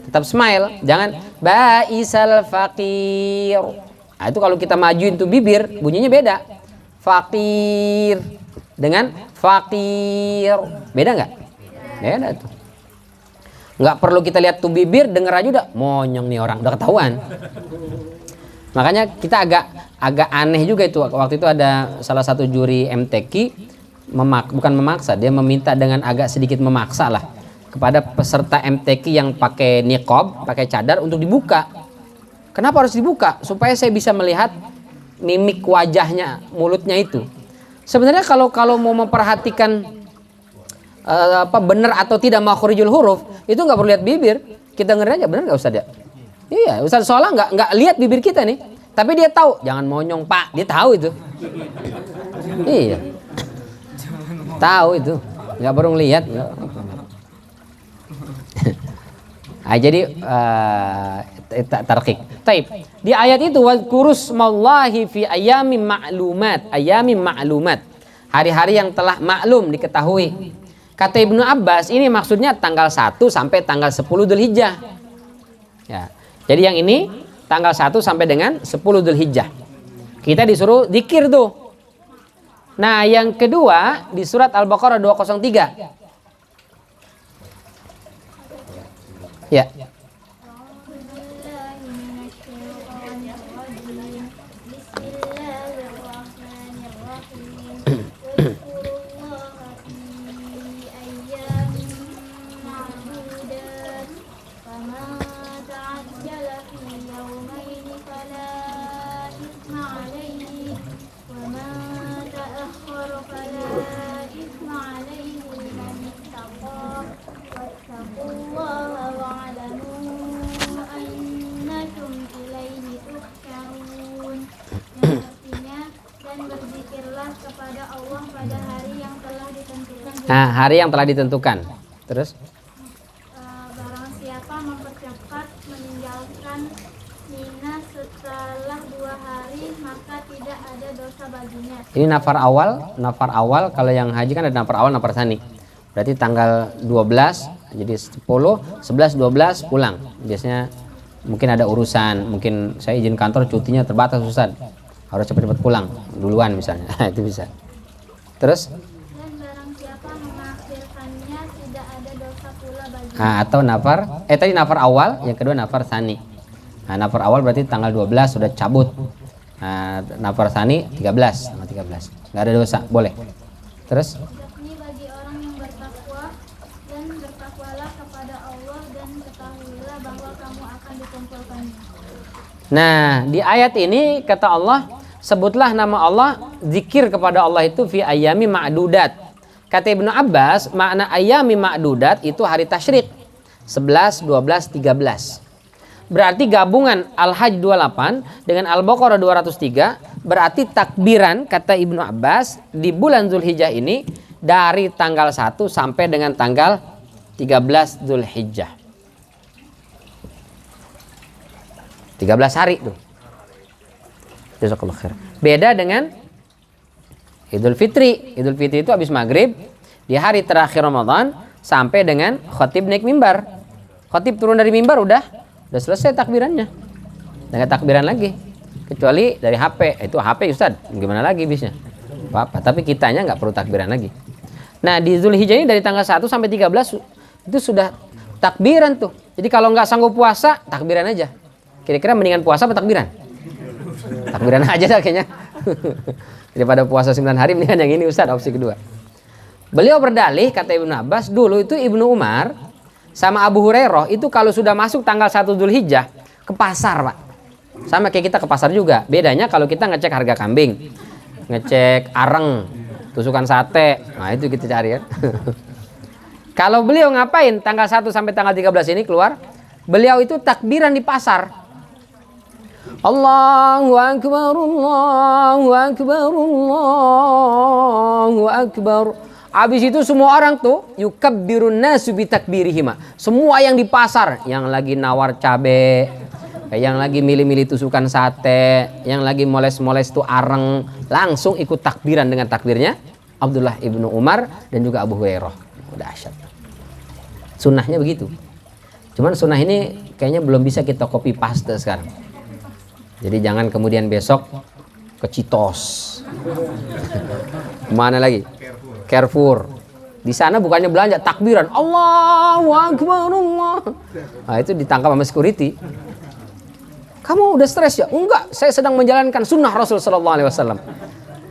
Tetap smile, jangan ba'isal fakir. Nah, itu kalau kita majuin tuh bibir bunyinya beda. Fakir dengan fakir. Beda nggak? Beda tuh. Nggak perlu kita lihat tuh bibir, denger aja udah monyong nih orang, udah ketahuan. Makanya kita agak aneh juga itu. Waktu itu ada salah satu juri MTQ bukan memaksa, dia meminta dengan agak sedikit memaksa lah kepada peserta MTQ yang pakai niqab, pakai cadar untuk dibuka. Kenapa harus dibuka? Supaya saya bisa melihat mimik wajahnya, mulutnya itu. Sebenarnya kalau mau memperhatikan benar atau tidak makhrijul huruf, itu nggak perlu lihat bibir. Kita ngeri aja, benar nggak Ustaz ya? Iya, Ustaz soalnya nggak lihat bibir kita nih, tapi dia tahu. Jangan monyong Pak, dia tahu itu. Iya, tahu itu. Nggak perlu lihat. Jadi tarqiq. Taib. Di ayat itu wadhkurus mallahi fi ayyamin ma'lumat. Ayyamin ma'lumat. Hari-hari yang telah maklum diketahui. Kata Ibnu Abbas ini maksudnya tanggal 1 sampai tanggal 10 Dzulhijjah. Ya. Jadi yang ini tanggal 1 sampai dengan 10 Dzulhijjah. Kita disuruh zikir tuh. Nah, yang kedua di surat Al-Baqarah 203. Ya. Nah, hari yang telah ditentukan. Terus? Barang siapa mempercepat meninggalkan Mina setelah 2 hari, maka tidak ada dosa baginya. Ini nafar awal kalau yang haji kan ada nafar awal, nafar tsani. Berarti tanggal 12, jadi 10, 11, 12 pulang. Biasanya mungkin ada urusan, mungkin saya izin kantor cutinya terbatas Ustaz. Harus cepat-cepat pulang duluan misalnya. Itu bisa. Terus? Nah, atau nafar tadi nafar awal, yang kedua nafar tsani. Nah, nafar awal berarti tanggal 12 sudah cabut. Nah, nafar tsani 13, tanggal 13. Enggak ada dosa, boleh. Terus? Yakni bagi orang yang bertakwa dan bertakwalah kepada Allah dan ketahuilah bahwa kamu akan dikumpulkannya. Nah, di ayat ini kata Allah, sebutlah nama Allah, zikir kepada Allah itu fi ayyami ma'dudat. Kata Ibnu Abbas, makna ayyami ma'dudat itu hari tasyrik 11, 12, 13. Berarti gabungan Al-Hajj 28 dengan Al-Baqarah 203, berarti takbiran kata Ibnu Abbas di bulan Dzulhijjah ini dari tanggal 1 sampai dengan tanggal 13 Dzulhijjah. 13 hari tuh. Jazakallahu khair. Beda dengan Idul Fitri. Idul Fitri itu habis maghrib di hari terakhir Ramadan sampai dengan khatib naik mimbar. Khatib turun dari mimbar udah selesai takbirannya. Enggak takbiran lagi. Kecuali dari HP. Itu HP Ustaz. Gimana lagi bisnya? Apa-apa. Tapi kitanya nggak perlu takbiran lagi. Nah, di Dzulhijjah ini dari tanggal 1 sampai 13 itu sudah takbiran tuh. Jadi kalau nggak sanggup puasa, takbiran aja. Kira-kira mendingan puasa apa takbiran? Takbiran aja dah kayaknya. Daripada puasa 9 hari mendingan yang ini Ustaz, opsi kedua. Beliau berdalih kata Ibnu Abbas, dulu itu Ibnu Umar sama Abu Hurairah itu kalau sudah masuk tanggal 1 Dzulhijjah ke pasar, Pak. Sama kayak kita ke pasar juga. Bedanya kalau kita ngecek harga kambing, ngecek areng, tusukan sate. Nah, itu kita cari ya. Kalau beliau ngapain tanggal 1 sampai tanggal 13 ini keluar? Beliau itu takbiran di pasar. Allahu Akbar, Allahu Akbar, Allahu Akbar. Habis itu semua orang tuh yukabbirun nasu bitakbirihima. Semua yang di pasar, yang lagi nawar cabe, yang lagi milih-milih tusukan sate, yang lagi moles-moles tuh areng, langsung ikut takbiran dengan takbirnya Abdullah ibnu Umar dan juga Abu Hurairah. Udah asyik. Sunnahnya begitu. Cuman sunnah ini kayaknya belum bisa kita copy paste sekarang. Jadi jangan kemudian besok ke Citos. Mana lagi? Carrefour. Di sana bukannya belanja, takbiran. Allahu Akbar, Allah. Nah, itu ditangkap sama security. Kamu udah stres ya? Enggak, saya sedang menjalankan sunnah Rasul sallallahu alaihi wasallam.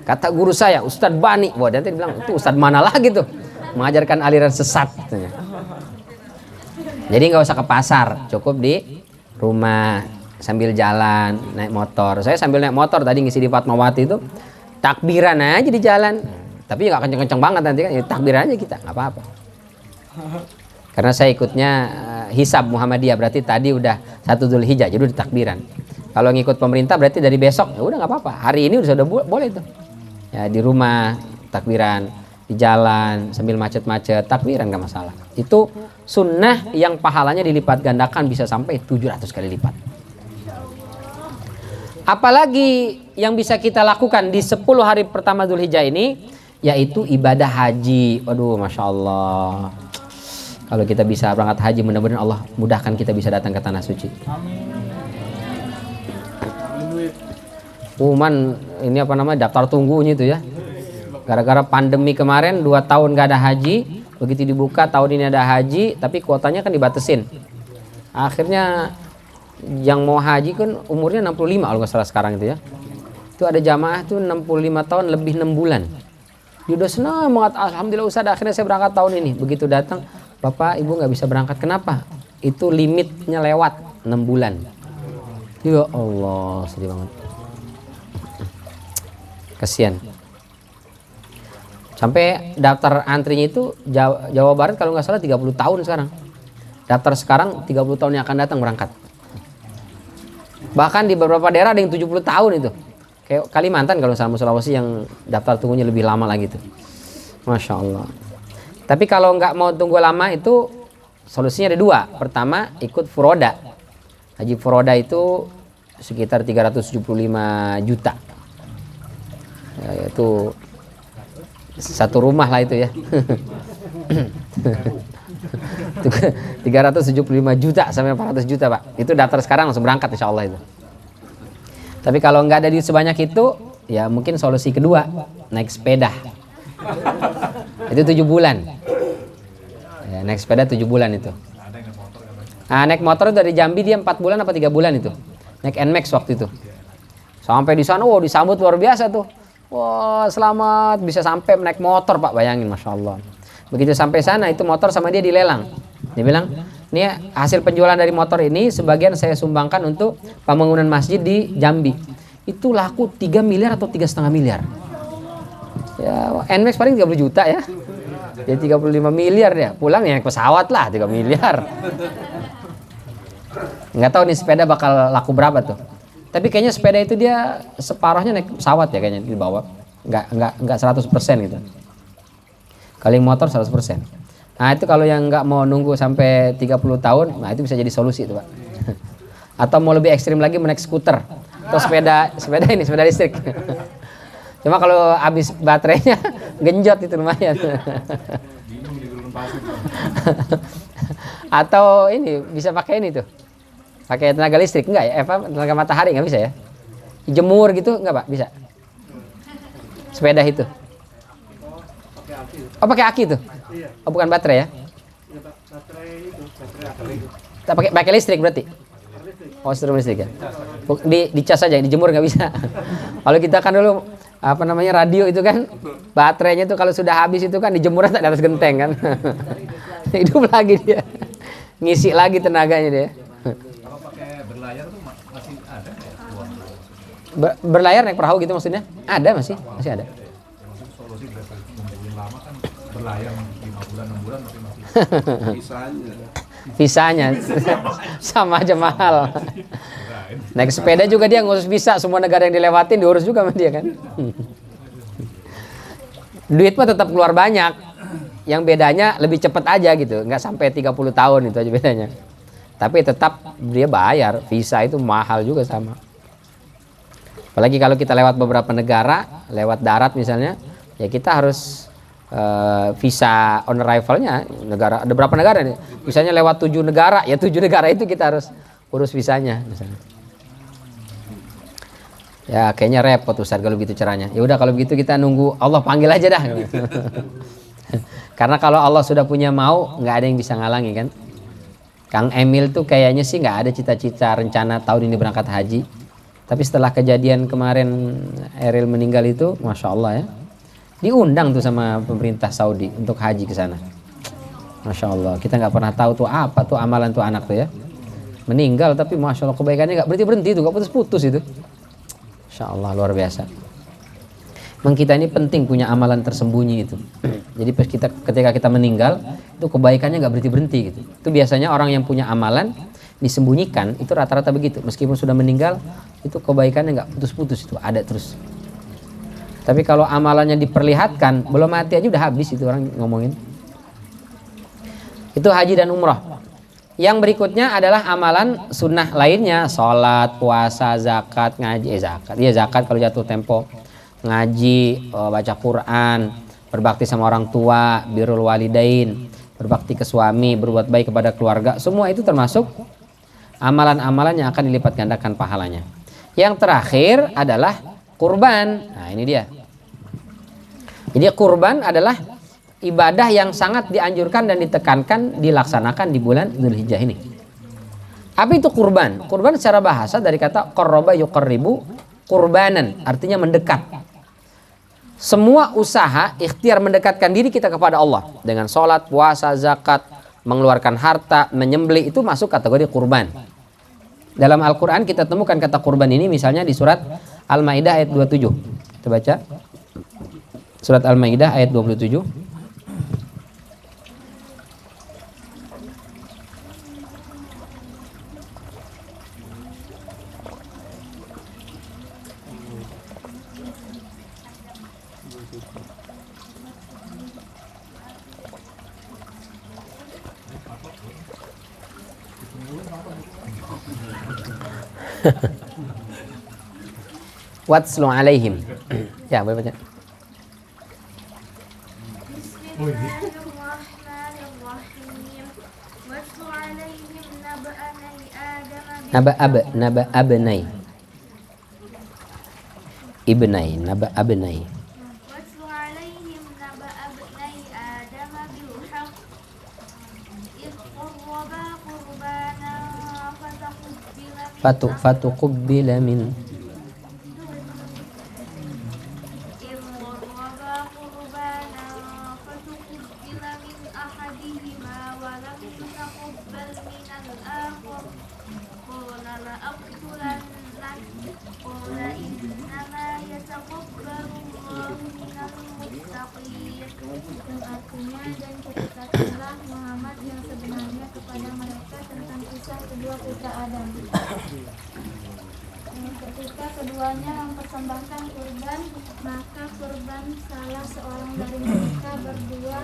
Kata guru saya, Ustadz Bani. Wah, nanti dibilang, itu Ustadz mana lagi tuh? Mengajarkan aliran sesat. Katanya. Jadi nggak usah ke pasar, cukup di rumah. Sambil jalan, naik motor. Saya sambil naik motor tadi ngisi di Fatmawati itu takbiran aja di jalan. Tapi nggak kenceng-kenceng banget nanti kan, ya, takbiran aja kita, nggak apa-apa. Karena saya ikutnya hisab Muhammadiyah, berarti tadi udah 1 Dzulhijjah, jadi udah takbiran. Kalau ngikut pemerintah berarti dari besok, ya udah nggak apa-apa. Hari ini sudah boleh tuh. Ya di rumah takbiran, di jalan sambil macet-macet, takbiran nggak masalah. Itu sunnah yang pahalanya dilipat gandakan bisa sampai 700 kali lipat. Apalagi yang bisa kita lakukan di 10 hari pertama Dzulhijjah ini, yaitu ibadah haji. Waduh, Masya Allah. Kalau kita bisa berangkat haji, mudah-mudahan Allah mudahkan kita bisa datang ke Tanah Suci. Cuman ini apa namanya, daftar tunggunya itu ya. Gara-gara pandemi kemarin 2 tahun gak ada haji, begitu dibuka tahun ini ada haji, tapi kuotanya kan dibatesin. Akhirnya yang mau haji kan umurnya 65 kalau nggak salah sekarang itu ya. Itu ada jamaah tuh 65 tahun lebih 6 bulan. Dia udah senang banget, alhamdulillah Ustaz, akhirnya saya berangkat tahun ini. Begitu datang, Bapak Ibu nggak bisa berangkat, kenapa? Itu limitnya lewat 6 bulan. Ya Allah, sedih banget. Kasian. Sampai daftar antrinya itu Jawa Barat kalau nggak salah 30 tahun sekarang. Daftar sekarang 30 tahun yang akan datang berangkat. Bahkan di beberapa daerah ada yang 70 tahun itu. Kayak Kalimantan kalau sama Sulawesi yang daftar tunggunya lebih lama lagi tuh. Masya Allah. Tapi kalau nggak mau tunggu lama itu solusinya ada 2. Pertama, ikut furoda. Haji furoda itu sekitar 375 juta. Ya, itu satu rumah lah itu ya. 375 juta sampai 400 juta Pak. Itu daftar sekarang langsung berangkat insya Allah itu. Tapi kalau nggak ada duit sebanyak itu, ya mungkin solusi kedua, naik sepeda. Itu 7 bulan. Ya, naik sepeda 7 bulan itu. Nah, naik motor itu dari Jambi dia 4 bulan apa 3 bulan itu. Naik NMAX waktu itu. Sampai di sana, disambut luar biasa tuh. Wah, selamat bisa sampai naik motor Pak, bayangin, Masya Allah. Begitu sampai sana itu motor sama dia dilelang. Dia bilang, ini hasil penjualan dari motor ini sebagian saya sumbangkan untuk pembangunan masjid di Jambi. Itu laku 3 miliar atau 3,5 miliar. Ya, NMAX paling 30 juta ya. Jadi 35 miliar dia. Pulang ya naik pesawat lah 3 miliar. Nggak tahu nih sepeda bakal laku berapa tuh. Tapi kayaknya sepeda itu dia separuhnya naik pesawat ya kayaknya dibawa. Nggak 100% gitu. Kali motor 100%. Nah itu kalau yang nggak mau nunggu sampai 30 tahun, nah itu bisa jadi solusi itu Pak. Atau mau lebih ekstrim lagi menaik skuter atau sepeda listrik. Cuma kalau habis baterainya genjot itu lumayan. Atau ini bisa pakai ini tuh, pakai tenaga listrik enggak ya? Tenaga matahari nggak bisa ya? Jemur gitu enggak Pak? Bisa. Sepeda itu. Oh pakai aki tuh? Oh bukan baterai ya? Pakai listrik berarti? Oh listrik ya? Dicas aja, dijemur nggak bisa. Kalau kita kan dulu radio itu kan baterainya tuh kalau sudah habis itu kan dijemur di atas genteng kan. Hidup lagi dia. Ngisi lagi tenaganya dia. Kalau pakai berlayar tuh masih ada ya? Berlayar naik perahu gitu maksudnya? Ada masih ada. Solusi nungguin lama kan berlayar 5 bulan 6 bulan masih visanya sama aja mahal. Naik sepeda juga dia ngurus visa, semua negara yang dilewatin diurus juga sama dia kan. Duit mah tetap keluar banyak. Yang bedanya lebih cepat aja gitu, nggak sampai 30 tahun itu aja bedanya. Tapi tetap dia bayar, visa itu mahal juga sama. Apalagi kalau kita lewat beberapa negara, lewat darat misalnya, ya kita harus visa on arrival-nya negara, ada berapa negara nih? Misalnya lewat 7 negara, ya 7 negara itu kita harus urus visanya misalnya. Ya kayaknya repot Ustaz kalau begitu caranya. Ya udah kalau begitu kita nunggu Allah panggil aja dah. Karena kalau Allah sudah punya mau, nggak ada yang bisa ngalangi kan. Kang Emil tuh kayaknya sih nggak ada cita-cita rencana tahun ini berangkat haji. Tapi setelah kejadian kemarin Eril meninggal itu, Masya Allah ya, diundang tuh sama pemerintah Saudi untuk haji ke sana. Masya Allah, kita nggak pernah tahu tuh apa tuh amalan tuh anak tuh ya. Meninggal tapi Masya Allah kebaikannya nggak berhenti tuh, nggak putus-putus itu. Masya Allah luar biasa. Memang kita ini penting punya amalan tersembunyi itu. Jadi ketika kita meninggal itu kebaikannya nggak berhenti gitu. Itu biasanya orang yang punya amalan disembunyikan itu rata-rata begitu. Meskipun sudah meninggal itu kebaikannya nggak putus-putus, itu ada terus. Tapi kalau amalannya diperlihatkan, belum mati aja udah habis itu orang ngomongin. Itu haji dan umroh. Yang berikutnya adalah amalan sunnah lainnya, sholat, puasa, zakat, ngaji. Zakat, iya zakat kalau jatuh tempo. Ngaji, baca Quran, berbakti sama orang tua, birrul walidain, berbakti ke suami, berbuat baik kepada keluarga. Semua itu termasuk amalan-amalan yang akan dilipat gandakan pahalanya. Yang terakhir adalah kurban. Nah ini dia. Jadi kurban adalah ibadah yang sangat dianjurkan dan ditekankan dilaksanakan di bulan Dzulhijjah ini. Apa itu kurban? Kurban secara bahasa dari kata qarraba yuqarribu kurbanan, artinya mendekat. Semua usaha ikhtiar mendekatkan diri kita kepada Allah dengan sholat, puasa, zakat, mengeluarkan harta, menyembelih itu masuk kategori kurban. Dalam Al-Quran kita temukan kata kurban ini misalnya di surat Al-Maidah ayat 27. Kita baca. Surat Al-Maidah ayat 27. Watslu alaihim. Ya, boleh baca. Bismillahirrahmanirrahim. Watlu alaihim Naba abnai. Ibnai, naba abnai. Watlu alaihim naba abnai Adam bil haqq. Idh qarraba qurbanan Fatuqubila min artinya dan ceritakanlah Muhammad yang sebenarnya kepada mereka tentang kisah kedua putra Adam. Ketika keduanya mempersembahkan kurban, maka kurban salah seorang dari mereka berdua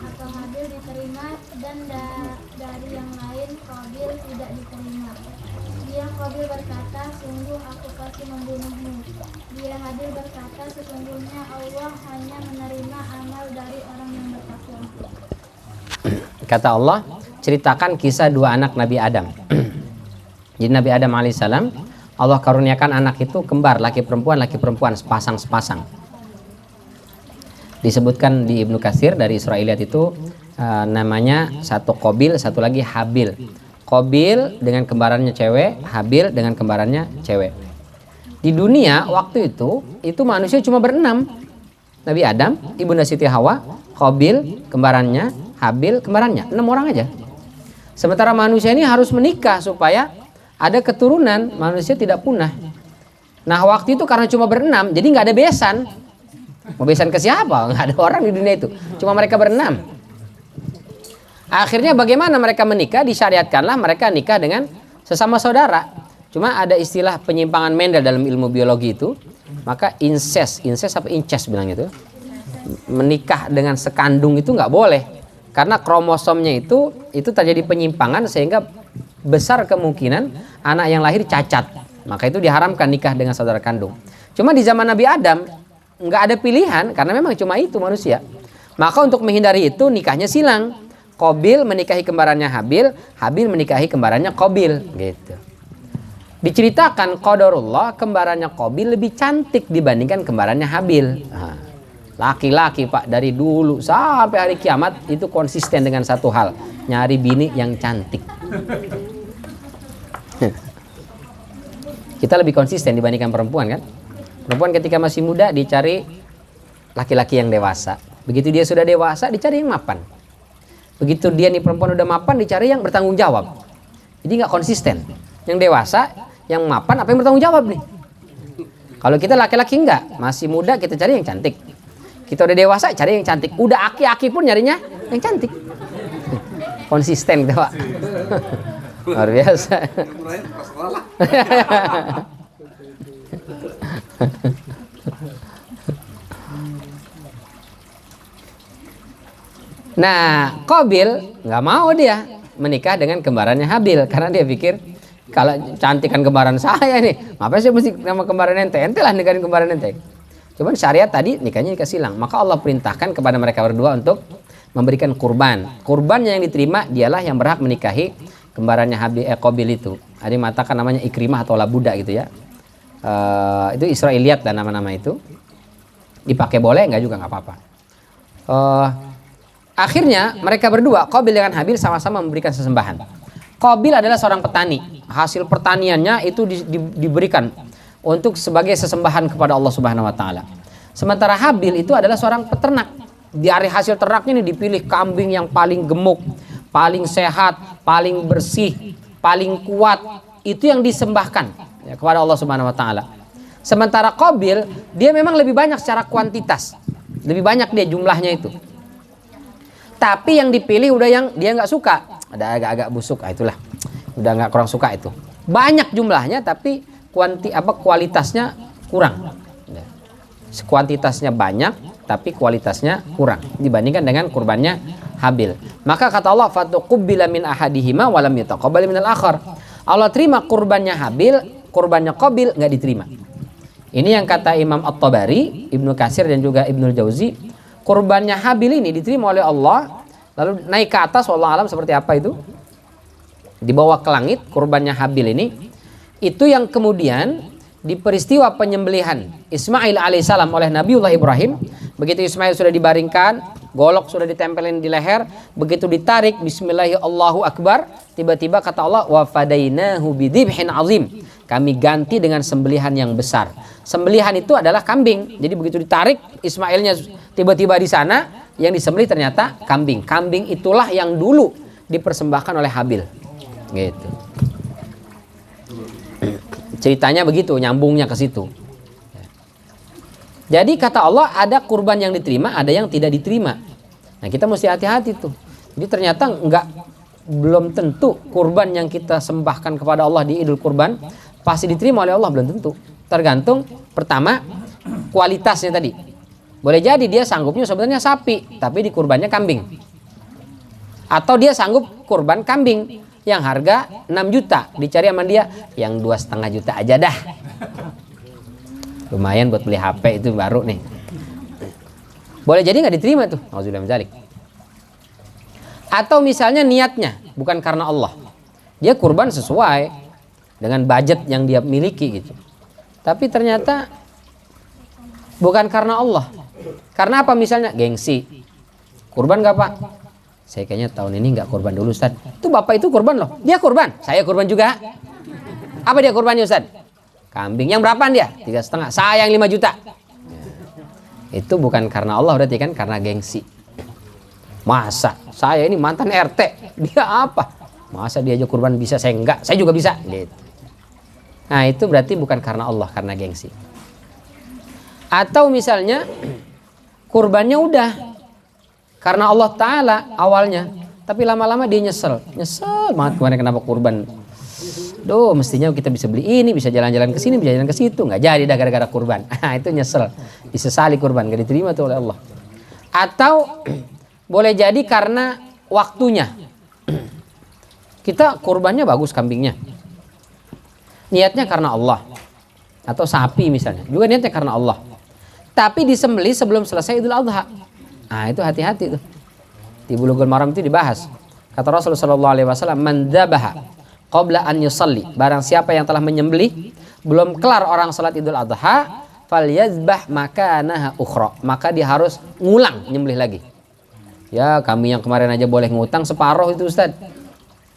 atau Habil diterima dan dari yang lain Qabil tidak diterima. Dia Qabil berkata, sungguh aku pasti membunuhmu. Dia Habil berkata, sesungguhnya Allah hanya menerima amal dari orang yang bertakwa. Kata Allah, ceritakan kisah dua anak Nabi Adam. Jadi Nabi Adam alaihissalam, Allah karuniakan anak itu kembar, laki perempuan, sepasang. Disebutkan di Ibnu Katsir dari Israiliyat itu namanya satu Qabil, satu lagi Habil. Qabil dengan kembarannya cewek, Habil dengan kembarannya cewek. Di dunia waktu itu manusia cuma berenam. Nabi Adam, Ibunda Siti Hawa, Qabil kembarannya, Habil kembarannya, 6 orang aja. Sementara manusia ini harus menikah supaya ada keturunan, manusia tidak punah. Nah waktu itu karena cuma berenam, jadi nggak ada besan. Mau besan ke siapa? Nggak ada orang di dunia itu, cuma mereka berenam. Akhirnya bagaimana mereka menikah? Disyariatkanlah mereka nikah dengan sesama saudara. Cuma ada istilah penyimpangan Mendel dalam ilmu biologi itu. Maka incest apa incest bilang itu, menikah dengan sekandung itu nggak boleh. Karena kromosomnya itu terjadi penyimpangan sehingga besar kemungkinan anak yang lahir cacat. Maka itu diharamkan nikah dengan saudara kandung. Cuma di zaman Nabi Adam nggak ada pilihan karena memang cuma itu manusia. Maka untuk menghindari itu nikahnya silang. Qabil menikahi kembarannya Habil, Habil menikahi kembarannya Qabil, gitu. Diceritakan qadarullah kembarannya Qabil lebih cantik dibandingkan kembarannya Habil. Nah, laki-laki Pak dari dulu sampai hari kiamat itu konsisten dengan satu hal, nyari bini yang cantik. Kita lebih konsisten dibandingkan perempuan kan? Perempuan ketika masih muda dicari laki-laki yang dewasa. Begitu dia sudah dewasa dicari yang mapan. Begitu dia nih perempuan udah mapan dicari yang bertanggung jawab. Jadi nggak konsisten. Yang dewasa, yang mapan apa yang bertanggung jawab nih? Kalau kita laki-laki enggak, masih muda kita cari yang cantik. Kita udah dewasa cari yang cantik. Udah aki-aki pun nyarinya yang cantik. Konsisten kita Pak. Luar biasa. Nah, Qabil nggak mau dia menikah dengan kembarannya Habil karena dia pikir kalau cantikan kembaran saya nih, ngapain saya mesti nama kembaran ente? Ente lah nikahin kembaran ente. Cuman syariat tadi nikahnya nikah silang. Maka Allah perintahkan kepada mereka berdua untuk memberikan kurban. Kurban yang diterima dialah yang berhak menikahi kembarannya Qabil itu. Ada yang mengatakan namanya Ikrimah atau Labuda gitu ya. Itu Israiliyat dan nama-nama itu. Dipakai boleh nggak juga nggak apa-apa. Akhirnya mereka berdua, Qabil dengan Habil, sama-sama memberikan sesembahan. Qabil adalah seorang petani. Hasil pertaniannya itu diberikan untuk sebagai sesembahan kepada Allah Subhanahu wa taala. Sementara Habil itu adalah seorang peternak. Dari hasil ternaknya ini dipilih kambing yang paling gemuk, paling sehat, paling bersih, paling kuat. Itu yang disembahkan ya, kepada Allah Subhanahu wa taala. Sementara Qabil dia memang lebih banyak secara kuantitas. Lebih banyak dia jumlahnya itu. Tapi yang dipilih udah yang dia nggak suka, ada agak-agak busuk, itulah, udah nggak kurang suka itu. Banyak jumlahnya tapi kualitasnya kurang. Kuantitasnya banyak tapi kualitasnya kurang dibandingkan dengan kurbannya Habil. Maka kata Allah, fatuqubila min ahadihima wa lam yataqabbal minal akhar. Allah terima kurbannya Habil, kurbannya Qabil nggak diterima. Ini yang kata Imam At-Tabari, Ibnu Katsir dan juga Ibnul Jauzi. Kurbannya Habil ini diterima oleh Allah, lalu naik ke atas, wallahu alam seperti apa itu, dibawa ke langit. Kurbannya Habil ini itu yang kemudian di peristiwa penyembelihan Ismail alaihissalam oleh Nabiullah Ibrahim. Begitu Ismail sudah dibaringkan, golok sudah ditempelin di leher, begitu ditarik bismillahirrahmanirrahim Allahu akbar, tiba-tiba kata Allah, wa fadainahu bidzibhin azim, kami ganti dengan sembelihan yang besar. Sembelihan itu adalah kambing. Jadi begitu ditarik, Ismailnya tiba-tiba di sana, yang disembelih ternyata kambing. Kambing itulah yang dulu dipersembahkan oleh Habil. Gitu. Ceritanya begitu, nyambungnya ke situ. Jadi kata Allah, ada kurban yang diterima, ada yang tidak diterima. Nah, kita mesti hati-hati tuh. Jadi ternyata belum tentu kurban yang kita sembahkan kepada Allah di Idul Kurban pasti diterima oleh Allah, belum tentu. Tergantung pertama kualitasnya tadi. Boleh jadi dia sanggupnya sebenarnya sapi, tapi di kurbannya kambing. Atau dia sanggup kurban kambing yang harga 6 juta, dicari sama dia yang 2,5 juta aja dah. Lumayan buat beli HP itu baru nih. Boleh jadi nggak diterima tuh. Auzubillahi min dzalik. Atau misalnya niatnya bukan karena Allah. Dia kurban sesuai dengan budget yang dia miliki gitu. Tapi ternyata bukan karena Allah. Karena apa misalnya? Gengsi. Kurban gak Pak? Saya kayaknya tahun ini gak kurban dulu Ustaz. Itu Bapak itu kurban loh. Dia kurban. Saya kurban juga. Apa dia kurbannya Ustaz? Kambing. Yang berapaan dia? 3,5. Saya yang 5 juta. Itu bukan karena Allah berarti kan, karena gengsi. Masa saya ini mantan RT, dia apa? Masa dia aja kurban bisa, saya enggak, saya juga bisa gitu. Nah itu berarti bukan karena Allah, karena gengsi. Atau misalnya kurbannya udah karena Allah Ta'ala awalnya, tapi lama-lama dia nyesel banget kemarin kenapa kurban. Duh, mestinya kita bisa beli ini, bisa jalan-jalan ke sini, bisa jalan ke situ, nggak jadi dah gara-gara kurban. Itu nyesel, disesali kurban, nggak diterima tuh oleh Allah. Atau boleh jadi karena waktunya. Kita kurbannya bagus kambingnya, niatnya karena Allah. Atau sapi misalnya, juga niatnya karena Allah. Tapi disembelih sebelum selesai Idul Adha. Nah itu hati-hati tuh. Di Bulughul Maram itu dibahas. Kata Rasulullah SAW, man dzabaha qabla an yusalli, barang siapa yang telah menyembelih belum kelar orang salat Idul Adha, falyazbah makanaha ukhra, maka dia harus ngulang nyembelih lagi. Ya kambing yang kemarin aja boleh ngutang separuh itu Ustaz,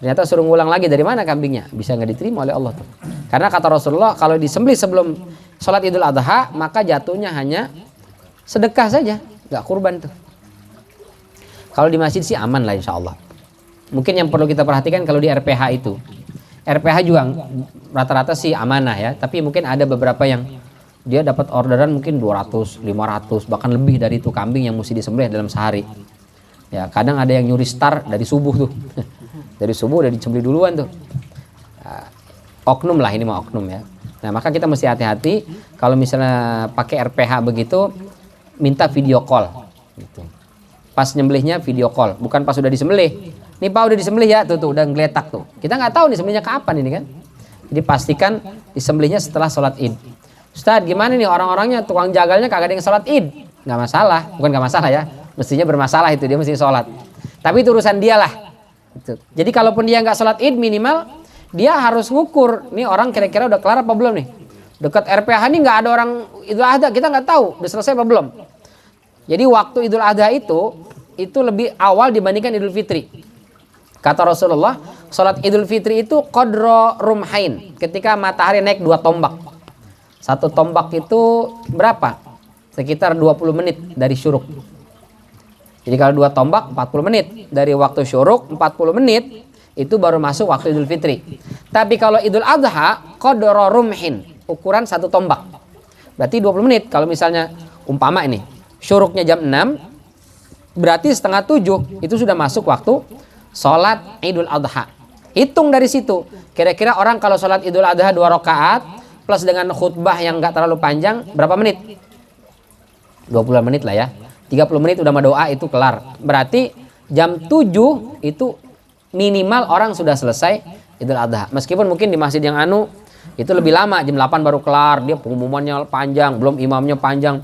ternyata suruh ngulang lagi, dari mana kambingnya? Bisa nggak diterima oleh Allah tuh. Karena kata Rasulullah, kalau disembelih sebelum salat Idul Adha maka jatuhnya hanya sedekah saja, nggak kurban tuh. Kalau di masjid sih aman lah insya Allah. Mungkin yang perlu kita perhatikan kalau di RPH itu, RPH juga rata-rata sih amanah ya, tapi mungkin ada beberapa yang dia dapat orderan mungkin 200, 500 bahkan lebih dari itu kambing yang mesti disembelih dalam sehari. Ya kadang ada yang nyuri star dari subuh tuh. Dari subuh udah disembelih duluan tuh. Oknum lah, ini mah oknum ya. Nah maka kita mesti hati-hati kalau misalnya pakai RPH begitu, minta video call gitu. Pas nyembelihnya video call, bukan pas udah disembelih. Nih Pak udah disembelih ya, tuh udah ngeletak tuh. Kita nggak tahu nih sembelihnya kapan ini kan. Jadi pastikan disembelihnya setelah sholat id. Ustadz gimana nih orang-orangnya tukang jagalnya kagak ada yang sholat id? Nggak masalah, bukan nggak masalah ya. Mestinya bermasalah itu, dia mesti sholat. Tapi itu urusan dia lah. Gitu. Jadi kalaupun dia nggak sholat id minimal dia harus ngukur. Nih orang kira-kira udah kelar apa belum nih? Dekat RPH nih nggak ada orang Idul Adha, kita nggak tahu udah selesai apa belum. Jadi waktu Idul Adha itu lebih awal dibandingkan Idul Fitri. Kata Rasulullah, sholat Idul Fitri itu qadra rumhain, ketika matahari naik 2 tombak. 1 tombak itu berapa? Sekitar 20 menit dari syuruk. Jadi kalau 2 tombak 40 menit. Dari waktu syuruk 40 menit itu baru masuk waktu Idul Fitri. Tapi kalau Idul Adha qadra rumhin, ukuran 1 tombak. Berarti 20 menit. Kalau misalnya umpama ini syuruknya jam 6, berarti setengah 7 itu sudah masuk waktu sholat Idul Adha. Hitung dari situ. Kira-kira orang kalau sholat Idul Adha 2 rakaat plus dengan khutbah yang nggak terlalu panjang, berapa menit? 20 menit lah ya. 30 menit udah sama doa itu kelar. Berarti jam 7 itu minimal orang sudah selesai Idul Adha. Meskipun mungkin di masjid yang itu lebih lama, jam 8 baru kelar. Dia pengumumannya panjang, belum imamnya panjang,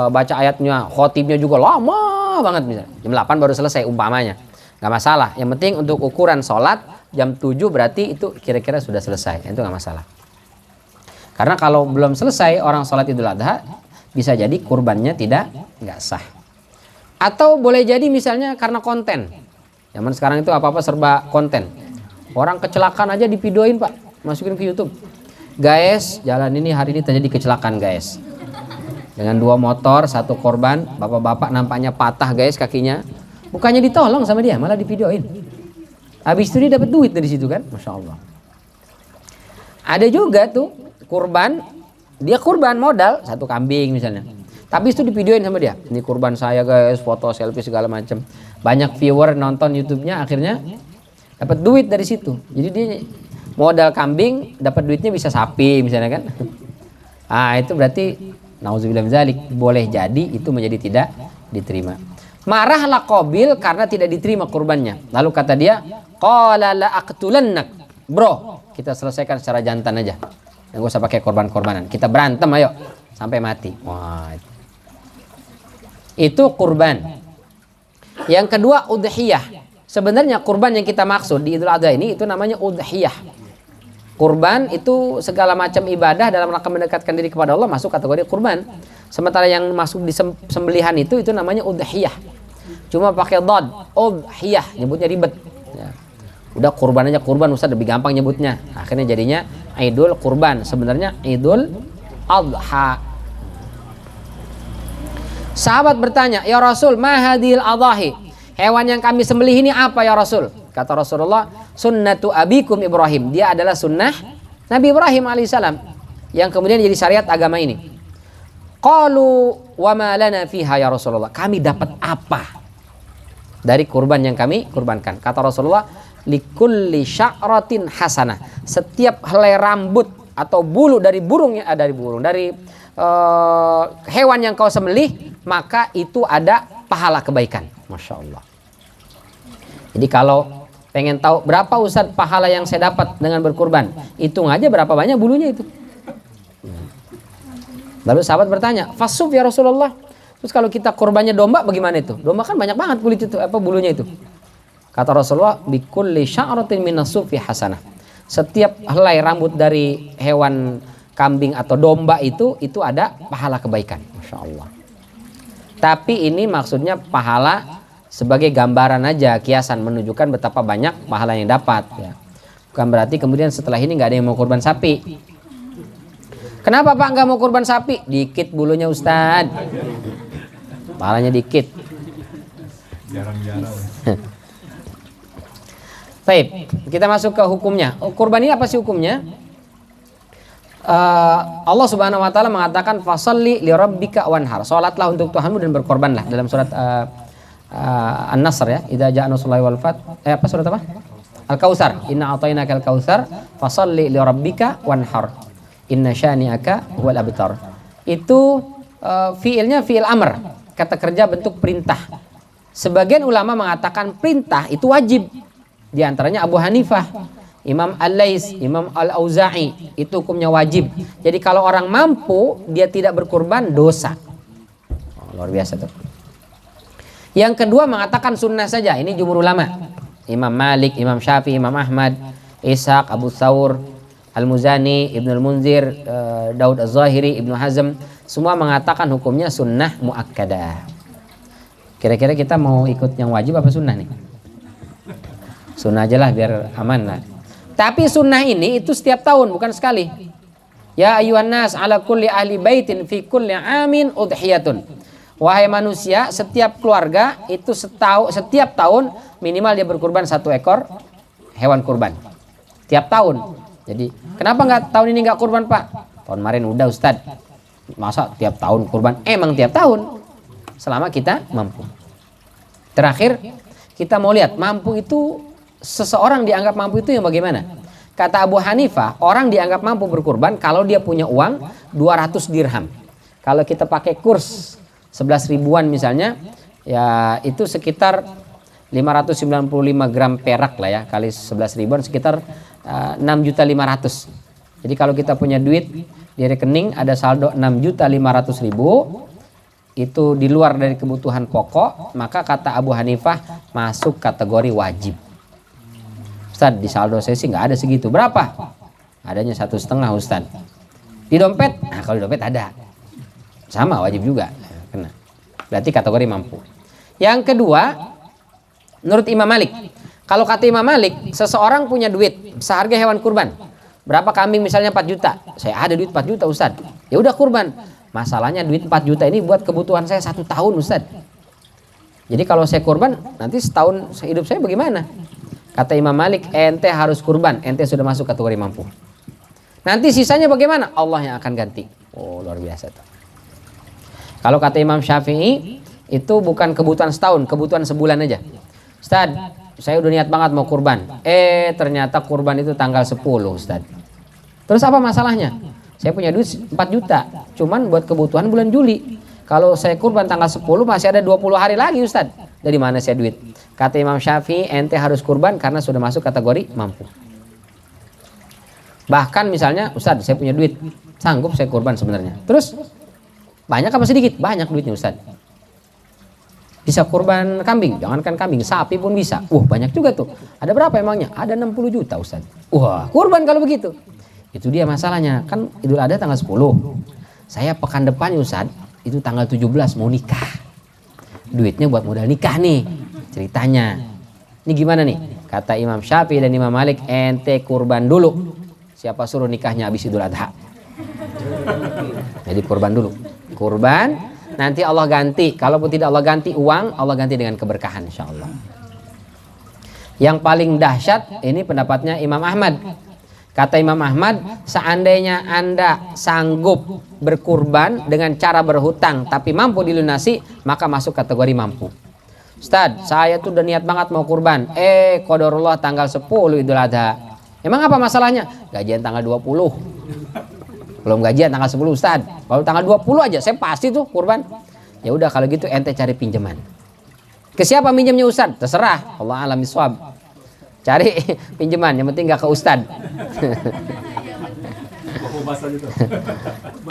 baca ayatnya, khotibnya juga lama banget misalnya. Jam 8 baru selesai umpamanya. Nggak masalah. Yang penting untuk ukuran sholat jam 7 berarti itu kira-kira sudah selesai. Itu nggak masalah. Karena kalau belum selesai orang sholat Idul Adha, bisa jadi kurbannya nggak sah. Atau boleh jadi misalnya karena konten. Zaman sekarang itu apa-apa serba konten. Orang kecelakaan aja divideoin Pak, masukin ke YouTube. Guys, jalan ini hari ini terjadi kecelakaan guys. Dengan 2 motor, 1 korban, bapak-bapak nampaknya patah guys kakinya. Bukannya ditolong sama dia, malah divideoin. Habis itu dia dapat duit dari situ kan, masya Allah. Ada juga tuh kurban, dia kurban modal 1 kambing misalnya. Tapi itu divideoin sama dia. Ini kurban saya guys, foto, selfie segala macam. Banyak viewer nonton YouTube-nya, akhirnya dapat duit dari situ. Jadi dia modal kambing, dapat duitnya bisa sapi misalnya kan. Ah itu berarti nauzubillah min dzalik, boleh jadi itu menjadi tidak diterima. Marahlah Qabil karena tidak diterima kurbannya. Lalu kata dia, qala la aqtulannak. Bro, kita selesaikan secara jantan aja. Enggak usah pakai korban-korbanan. Kita berantem ayo sampai mati. Wah. Itu kurban. Yang kedua udhiyah. Sebenarnya kurban yang kita maksud di Idul Adha ini itu namanya udhiyah. Kurban itu segala macam ibadah dalam rangka mendekatkan diri kepada Allah masuk kategori kurban. Sementara yang masuk di sembelihan itu namanya udhiyah. Cuma pakai dhad, udhiyah, nyebutnya ribet. Ya. Udah kurban aja kurban, Ustaz lebih gampang nyebutnya. Akhirnya jadinya Idul Kurban. Sebenarnya Idul Adha. Sahabat bertanya, "Ya Rasul, ma hadhil adhahi?" Hewan yang kami sembelih ini apa ya Rasul? Kata Rasulullah, "Sunnatu abikum Ibrahim." Dia adalah sunnah Nabi Ibrahim alaihissalam yang kemudian jadi syariat agama ini. Qalu wa ma lana fiha ya Rasulullah. Kami dapat apa dari kurban yang kami kurbankan? Kata Rasulullah, likulli sya'ratin hasanah. Setiap helai rambut atau bulu dari hewan yang kau sembelih, maka itu ada pahala kebaikan. Masya Allah. Jadi kalau pengen tahu berapa Ustaz pahala yang saya dapat dengan berkurban, hitung aja berapa banyak bulunya itu. Lalu sahabat bertanya, fasuf ya Rasulullah. Terus kalau kita kurbannya domba bagaimana itu? Domba kan banyak banget kulit itu, bulunya itu. Kata Rasulullah, bikulli sya'ratin minas sufi hasanah. Setiap helai rambut dari hewan kambing atau domba itu ada pahala kebaikan. Masya Allah. Tapi ini maksudnya pahala sebagai gambaran aja, kiasan menunjukkan betapa banyak pahala yang dapat. Ya. Bukan berarti kemudian setelah ini nggak ada yang mau kurban sapi. Kenapa Pak nggak mau kurban sapi? Dikit bulunya Ustad. Pahalanya dikit. Jarang-jarang. Baik, kita masuk ke hukumnya. Kurban ini apa sih hukumnya? Allah Subhanahu wa taala mengatakan fasalli li rabbika wanhar. Salatlah untuk Tuhanmu dan berkorbanlah dalam surat An-Nasr ya. Idza ja'a nasrullahi wal fath. Surat apa? Al-Kautsar. Inna a'tainakal kautsar fasalli li rabbika wanhar. Inna syani'aka huwal abtar. Itu fiilnya fiil amr, kata kerja bentuk perintah. Sebagian ulama mengatakan perintah itu wajib. Di antaranya Abu Hanifah, Imam Al-Lais, Imam Al-Auza'i, itu hukumnya wajib. Jadi kalau orang mampu dia tidak berkurban, dosa. Luar biasa tuh. Yang kedua mengatakan sunnah saja. Ini jumhur ulama. Imam Malik, Imam Syafi'i, Imam Ahmad, Ishaq, Abu Thawr, Al-Muzani, Ibnu Al-Munzir, Daud Az-Zahiri, Ibnu Hazm, semua mengatakan hukumnya sunnah muakkadah. Kira-kira kita mau ikut yang wajib apa sunnah nih? Sunnah aja lah biar aman lah. Tapi sunnah ini itu setiap tahun, bukan sekali. Ya ayuhan nas ala kulli ahli baitin fi kulli amin udhiyatun. Wahai manusia, setiap keluarga itu setiap tahun minimal dia berkurban 1 ekor hewan kurban. Tiap tahun. Jadi kenapa nggak tahun ini nggak kurban Pak? Tahun kemarin udah Ustadz. Masa tiap tahun kurban? Emang tiap tahun. Selama kita mampu. Terakhir kita mau lihat mampu itu, seseorang dianggap mampu itu yang bagaimana? Kata Abu Hanifah, orang dianggap mampu berkurban kalau dia punya uang 200 dirham. Kalau kita pakai kurs 11 ribuan misalnya, ya itu sekitar 595 gram perak lah ya, kali 11 ribuan sekitar 6.500.000. Jadi kalau kita punya duit di rekening ada saldo 6.500.000, itu di luar dari kebutuhan pokok, maka kata Abu Hanifah masuk kategori wajib. Ustadz, di saldo saya sih nggak ada segitu. Berapa? Adanya 1,5 Ustadz. Di dompet? Nah kalau di dompet ada. Sama wajib juga. Kena. Berarti kategori mampu. Yang kedua, menurut Imam Malik, kalau kata Imam Malik, seseorang punya duit seharga hewan kurban. Berapa kambing misalnya 4 juta. Saya ada duit 4 juta Ustadz. Ya udah kurban. Masalahnya duit 4 juta ini buat kebutuhan saya 1 tahun Ustadz. Jadi kalau saya kurban, nanti setahun hidup saya bagaimana? Kata Imam Malik, ente harus kurban. Ente sudah masuk kategori mampu. Nanti sisanya bagaimana? Allah yang akan ganti. Oh luar biasa tuh. Kalau kata Imam Syafi'i, itu bukan kebutuhan setahun, kebutuhan sebulan aja. Ustadz, saya udah niat banget mau kurban. Ternyata kurban itu tanggal 10 Ustadz. Terus apa masalahnya? Saya punya duit 4 juta, cuman buat kebutuhan bulan Juli. Kalau saya kurban tanggal 10 masih ada 20 hari lagi Ustadz. Dari mana saya duit? Kata Imam Syafi'i, ente harus kurban karena sudah masuk kategori mampu. Bahkan misalnya, Ustadz saya punya duit, sanggup saya kurban sebenarnya. Terus banyak apa sedikit? Banyak duitnya Ustadz. Bisa kurban kambing, jangankan kambing, sapi pun bisa. Banyak juga tuh. Ada berapa emangnya? Ada 60 juta Ustadz. Wah, kurban kalau begitu. Itu dia masalahnya. Kan Idul Adha tanggal 10. Saya pekan depan Ustadz, itu tanggal 17 mau nikah. Duitnya buat modal nikah nih. Ceritanya. Ini gimana nih? Kata Imam Syafi'i dan Imam Malik, ente kurban dulu. Siapa suruh nikahnya habis Idul Adha? Jadi kurban dulu. Kurban, nanti Allah ganti. Kalaupun tidak Allah ganti uang, Allah ganti dengan keberkahan insyaallah. Yang paling dahsyat ini pendapatnya Imam Ahmad. Kata Imam Ahmad, seandainya Anda sanggup berkurban dengan cara berhutang tapi mampu dilunasi, maka masuk kategori mampu. Ustadz, saya tuh udah niat banget mau kurban. Qadarullah tanggal 10 Idul Adha. Emang apa masalahnya? Gajian tanggal 20. Belum gajian tanggal 10 Ustadz. Kalau tanggal 20 aja saya pasti tuh kurban. Ya udah kalau gitu ente cari pinjaman. Ke siapa minjemnya Ustadz? Terserah. Allah alam bisawab. Cari pinjaman, yang penting gak ke Ustadz.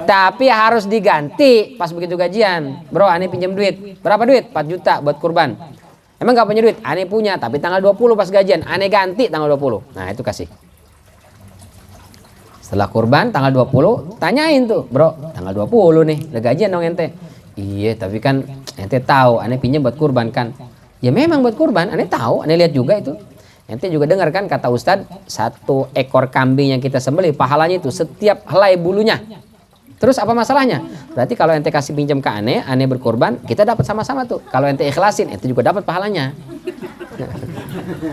Tapi harus diganti pas begitu gajian. Bro, ane pinjam duit. Berapa duit? 4 juta buat kurban. Emang gak punya duit? Ane punya, tapi tanggal 20 pas gajian. Ane ganti tanggal 20. Nah itu kasih. Setelah kurban tanggal 20, tanyain tuh, bro, tanggal 20 nih, udah gajian dong ente. Iya, tapi kan ente tahu, ane pinjam buat kurban kan. Ya memang buat kurban, ane tahu, ane lihat juga itu. Ente juga dengar kan kata Ustadz, 1 ekor kambing yang kita sembelih, pahalanya itu setiap helai bulunya. Terus apa masalahnya? Berarti kalau ente kasih pinjam ke ane berkurban, kita dapat sama-sama tuh. Kalau ente ikhlasin, ente juga dapat pahalanya.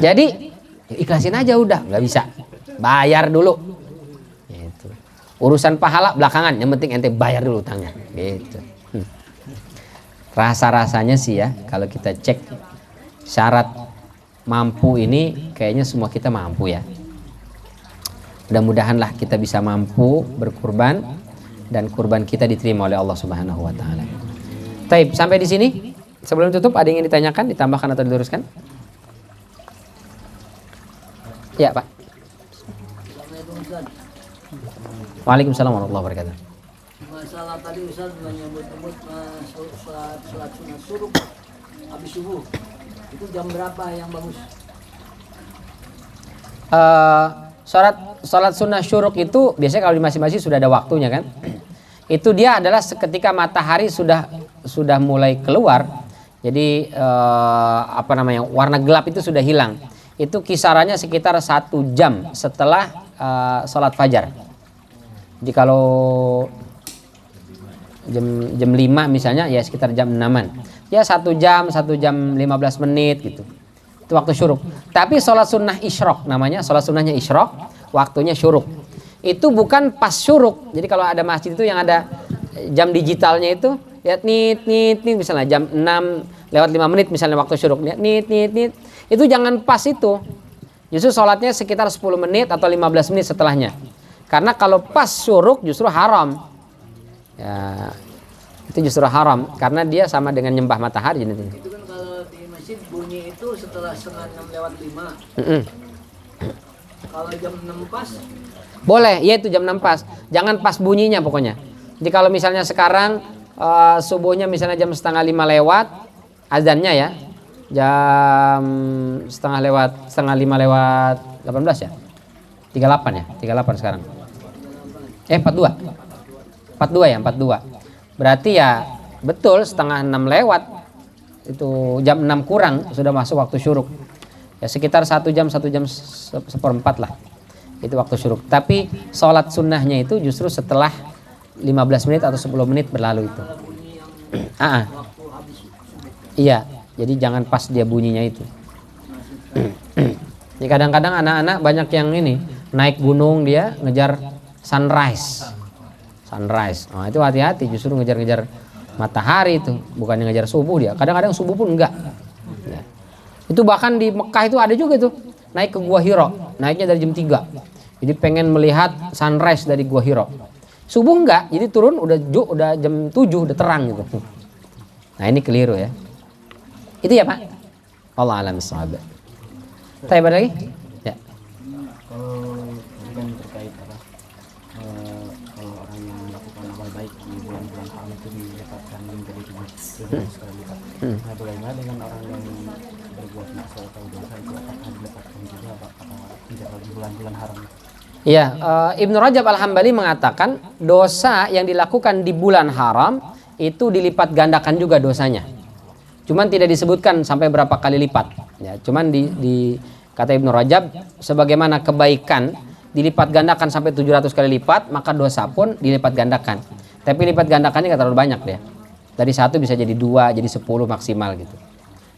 Jadi ikhlasin aja udah, nggak bisa. Bayar dulu. Urusan pahala belakangan, yang penting ente bayar dulu utangnya gitu. Rasa-rasanya sih ya, kalau kita cek syarat mampu ini kayaknya semua kita mampu ya. Mudah-mudahan lah kita bisa mampu berkurban dan kurban kita diterima oleh Allah Subhanahu wa taala. Taib, sampai di sini Sebelum tutup ada yang ingin ditanyakan, ditambahkan atau diluruskan? Ya Pak. Waalaikumsalam warahmatullahi wabarakatuh. Masalah tadi Ustaz menyebut-nyebut sholat sunat suruh habis subuh. Itu jam berapa yang bagus? Sholat sunnah syuruk itu biasanya kalau di masing-masing sudah ada waktunya kan. Itu dia adalah ketika matahari sudah mulai keluar. Jadi warna gelap itu sudah hilang. Itu kisarannya sekitar 1 jam setelah sholat fajar. Jadi kalau jam 5 misalnya ya sekitar jam 6-an. Ya 1 jam 15 menit gitu. Itu waktu syuruk. Tapi sholat sunnah isyrok namanya, sholat sunnahnya isyrok, waktunya syuruk. Itu bukan pas syuruk. Jadi kalau ada masjid itu yang ada jam digitalnya itu, lihat nit misalnya jam 6 lewat 5 menit misalnya waktu syuruk, lihat nit. Itu jangan pas itu. Justru sholatnya sekitar 10 menit atau 15 menit setelahnya. Karena kalau pas syuruk justru haram. Ya, itu justru haram karena dia sama dengan nyembah matahari. Itu kan kalau di masjid bunyi itu setelah 5:30 lewat 5. Kalau jam 6 pas boleh, ya itu jam 6 pas. Jangan pas bunyinya pokoknya. Jadi kalau misalnya sekarang subuhnya misalnya jam 4:30 lewat azannya ya. Jam 4:30 lewat 18 ya. 38 ya, 38 sekarang. 42. Berarti ya betul 5:30 lewat. Itu jam 6 kurang sudah masuk waktu syuruk. Ya sekitar 1 jam 1/4 lah. Itu waktu syuruk. Tapi sholat sunnahnya itu justru setelah 15 menit atau 10 menit berlalu itu. Iya, jadi jangan pas dia bunyinya itu. Jadi kadang-kadang anak-anak banyak yang ini naik gunung dia ngejar sunrise. Oh, itu hati-hati justru ngejar-ngejar matahari itu, bukannya ngejar subuh dia. Kadang-kadang subuh pun enggak. Ya. Itu bahkan di Mekah itu ada juga tuh naik ke Gua Hira, naiknya dari jam 3. Jadi pengen melihat sunrise dari Gua Hira. Subuh enggak, jadi turun udah jam 7 udah terang gitu. Nah, ini keliru ya. Itu ya, Pak. Allah a'lam bishawab. Tanya lagi? Ya. Kalau kan terkait kalau orang yang melakukan amal baik di bulan-bulan haram itu didapatkan menjadi 700 kali lipat. Nah, bagaimana dengan orang yang berbuat maksiat atau dosa itu apakah didapatkan juga apakah di bulan-bulan haram? Iya, Ibnu Rajab Al-Hambali mengatakan dosa yang dilakukan di bulan haram itu dilipat gandakan juga dosanya. Cuman tidak disebutkan sampai berapa kali lipat. Ya, cuman di kata Ibnu Rajab sebagaimana kebaikan dilipat gandakan sampai 700 kali lipat, maka dosa pun dilipat gandakan. Tapi lipat gandakannya nggak terlalu banyak deh. Dari 1 bisa jadi 2, jadi 10 maksimal gitu.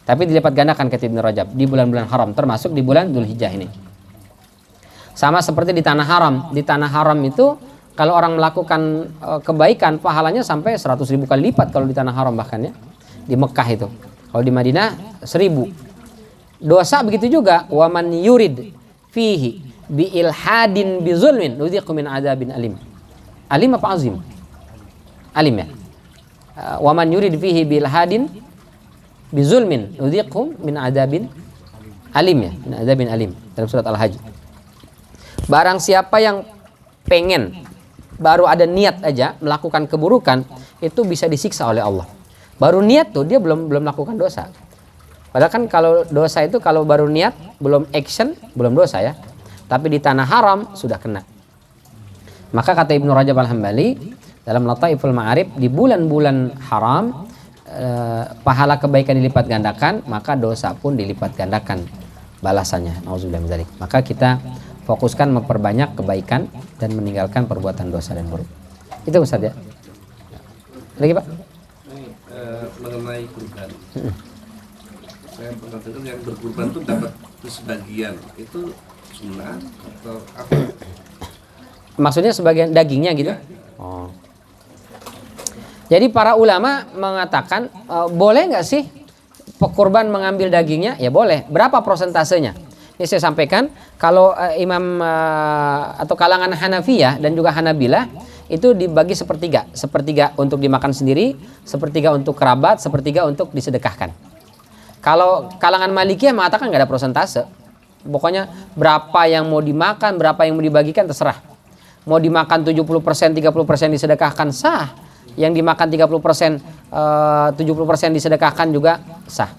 Tapi dilipat gandakan kata Ibnu Rajab di bulan-bulan haram, termasuk di bulan Dzulhijjah ini. Sama seperti di tanah haram. Di tanah haram itu kalau orang melakukan kebaikan pahalanya sampai 100.000 kali lipat kalau di tanah haram bahkan ya. Di Mekah itu. Kalau di Madinah 1.000. Dosa begitu juga. Wa man yurid fihi bi ilhadin bi zulmin nudhiqu min adzabin alim. Alim apa azim? Alim ya. Wa man yurid fihi bi ilhadin bi zulmin nudhiqu min adzabin alim ya. Min adzabin alim dalam surat Al-Hajj. Barang siapa yang pengen baru ada niat aja melakukan keburukan itu bisa disiksa oleh Allah. Baru niat tuh dia belum melakukan dosa. Padahal kan kalau dosa itu kalau baru niat belum action belum dosa ya. Tapi di tanah haram sudah kena. Maka kata Ibnu Rajab Al-Hambali dalam Lataiful Ma'arif di bulan-bulan haram pahala kebaikan dilipat gandakan, maka dosa pun dilipat gandakan balasannya. Nauzubillah min dzalik. Maka kita fokuskan memperbanyak kebaikan dan meninggalkan perbuatan dosa dan buruk. Itu Ustaz ya. Lagi Pak? Mengenai kurban. Saya pernah dengar yang berkurban itu dapat sebagian. Itu sunnah atau apa? Maksudnya sebagian dagingnya gitu? Oh. Jadi para ulama mengatakan boleh nggak sih pekurban mengambil dagingnya? Ya boleh. Berapa prosentasenya? Ini saya sampaikan kalau imam atau kalangan Hanafiyah dan juga Hanabilah itu dibagi sepertiga. Sepertiga untuk dimakan sendiri, sepertiga untuk kerabat, sepertiga untuk disedekahkan. Kalau kalangan Malikiyah mengatakan nggak ada persentase. Pokoknya berapa yang mau dimakan, berapa yang mau dibagikan terserah. Mau dimakan 70%, 30% disedekahkan sah. Yang dimakan 30%, 70% disedekahkan juga sah.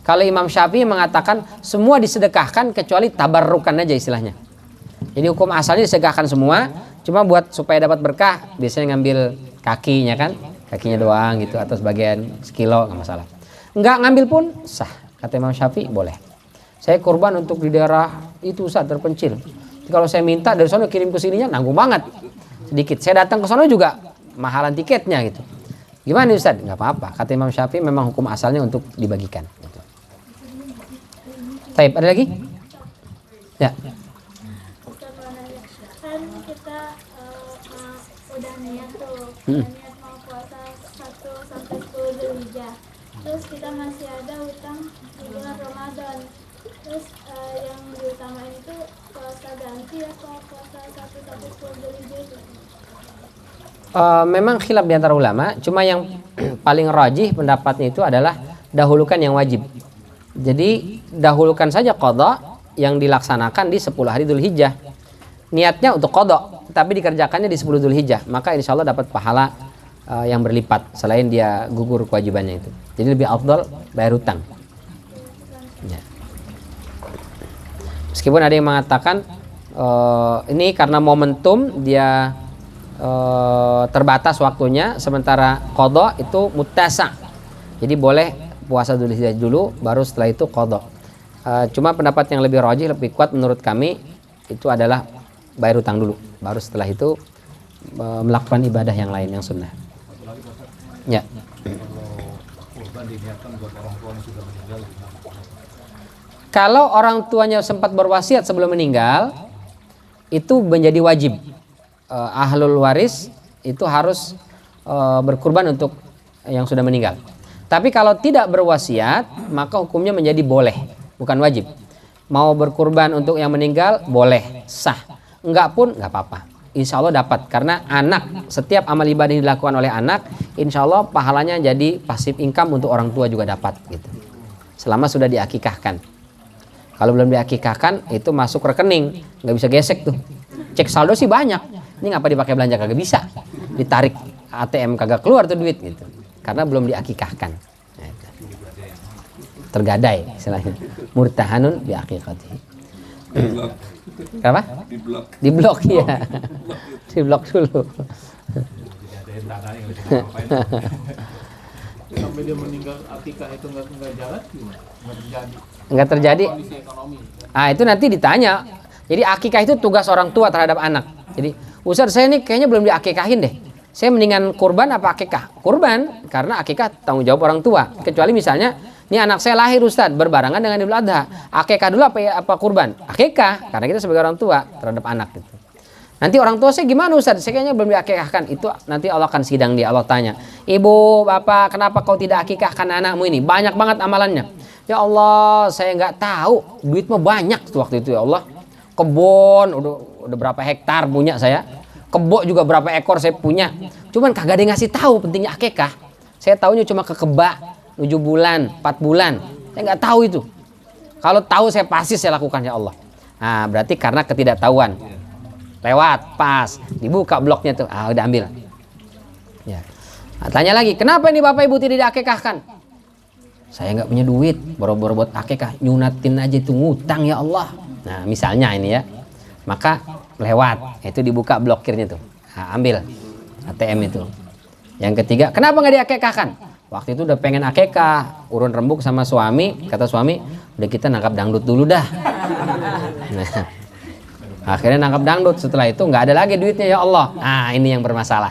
Kalau Imam Syafi'i mengatakan semua disedekahkan kecuali tabarrukan aja istilahnya. Jadi hukum asalnya disedekahkan semua, cuma buat supaya dapat berkah biasanya ngambil kakinya kan, kakinya doang gitu atau sebagian sekilo nggak masalah. Nggak ngambil pun sah, kata Imam Syafi'i boleh. Saya kurban untuk di daerah itu Ustaz terpencil. Jadi kalau saya minta dari sana kirim ke sininya nanggung banget sedikit. Saya datang ke sana juga mahalan tiketnya gitu. Gimana Ustaz? Nggak apa-apa. Kata Imam Syafi'i memang hukum asalnya untuk dibagikan. Gitu. Taib, ada lagi? Ya. Kan kita udah niat tuh, niat mau puasa 1 sampai 10 Dzulhijjah. Terus kita masih ada utang di bulan Ramadan. Terus yang diutamain itu puasa ganti atau puasa 1 sampai 10 Dzulhijjah itu? Memang khilaf di antara ulama, cuma yang paling rajih pendapatnya itu adalah dahulukan yang wajib. Jadi dahulukan saja qadha yang dilaksanakan di 10 hari Dzulhijjah. Niatnya untuk qadha, tapi dikerjakannya di 10 Dzulhijjah, maka insya Allah dapat pahala yang berlipat selain dia gugur kewajibannya itu. Jadi lebih afdal bayar hutang. Ya. Meskipun ada yang mengatakan ini karena momentum dia terbatas waktunya, sementara qadha itu muttasa'. Jadi boleh puasa Dzulhijjah dulu baru setelah itu qadha. Cuma pendapat yang lebih rajih, lebih kuat menurut kami itu adalah bayar hutang dulu, baru setelah itu melakukan ibadah yang lain yang sunnah. Ya. Kurban diniatkan buat orang tua yang sudah meninggal. Kalau orang tuanya sempat berwasiat sebelum meninggal, itu menjadi wajib. Ahlul waris itu harus berkurban untuk yang sudah meninggal. Tapi kalau tidak berwasiat, maka hukumnya menjadi boleh, bukan wajib. Mau berkurban untuk yang meninggal boleh, sah. Enggak pun enggak apa-apa. Insya Allah dapat, karena anak, setiap amal ibadah yang dilakukan oleh anak, insya Allah pahalanya jadi pasif income untuk orang tua juga dapat gitu. Selama sudah diakikahkan. Kalau belum diakikahkan itu masuk rekening, nggak bisa gesek tuh. Cek saldo sih banyak, ini ngapa dipakai belanja kagak bisa. Ditarik ATM kagak keluar tuh duit gitu, karena belum diakikahkan. Nah, itu. Tergadai istilahnya. Murtahanun bi aqiqatihi. Apa? Di blok ya. Di blok dulu. Sampai dia meninggal akikah itu nggak jalan gimana? Nggak terjadi. Kondisi ekonomi. Itu nanti ditanya. Jadi akikah itu tugas orang tua terhadap anak. Jadi Ustaz saya ini kayaknya belum diakikahin deh. Saya mendingan kurban apa akikah? Kurban, karena akikah tanggung jawab orang tua. Kecuali misalnya ini anak saya lahir Ustaz berbarengan dengan Idul Adha. Akikah dulu apa kurban? Akikah, karena kita sebagai orang tua terhadap anak gitu. Nanti orang tua saya gimana Ustaz? Saya kayaknya belum diakikahkan. Itu nanti Allah akan sidang dia, Allah tanya. Ibu, bapak, kenapa kau tidak akikahkan anakmu ini? Banyak banget amalannya. Ya Allah, saya nggak tahu. Duit mah banyak tuh waktu itu ya Allah. Kebun udah berapa hektar punya saya. Kebo juga berapa ekor saya punya. Cuman kagak ada yang ngasih tahu pentingnya akikah. Saya taunya cuma ke kebak 7 bulan, 4 bulan. Saya nggak tahu itu. Kalau tahu saya pasti saya lakukan ya Allah. Nah, berarti karena ketidaktahuan. Lewat, pas, dibuka bloknya tuh. Udah ambil. Ya. Nah, tanya lagi, kenapa ini Bapak Ibu tidak diakikahkan? Saya nggak punya duit, boro-boro buat akikah, nyunatin aja itu ngutang ya Allah. Nah, misalnya ini ya. Maka lewat, itu dibuka blokirnya tuh. Nah, ambil ATM itu. Yang ketiga, kenapa nggak diakikahkan? Waktu itu udah pengen akikah, urun rembuk sama suami, kata suami, udah kita nangkap dangdut dulu dah. Nah, akhirnya nangkap dangdut, setelah itu nggak ada lagi duitnya ya Allah. Nah, ini yang bermasalah.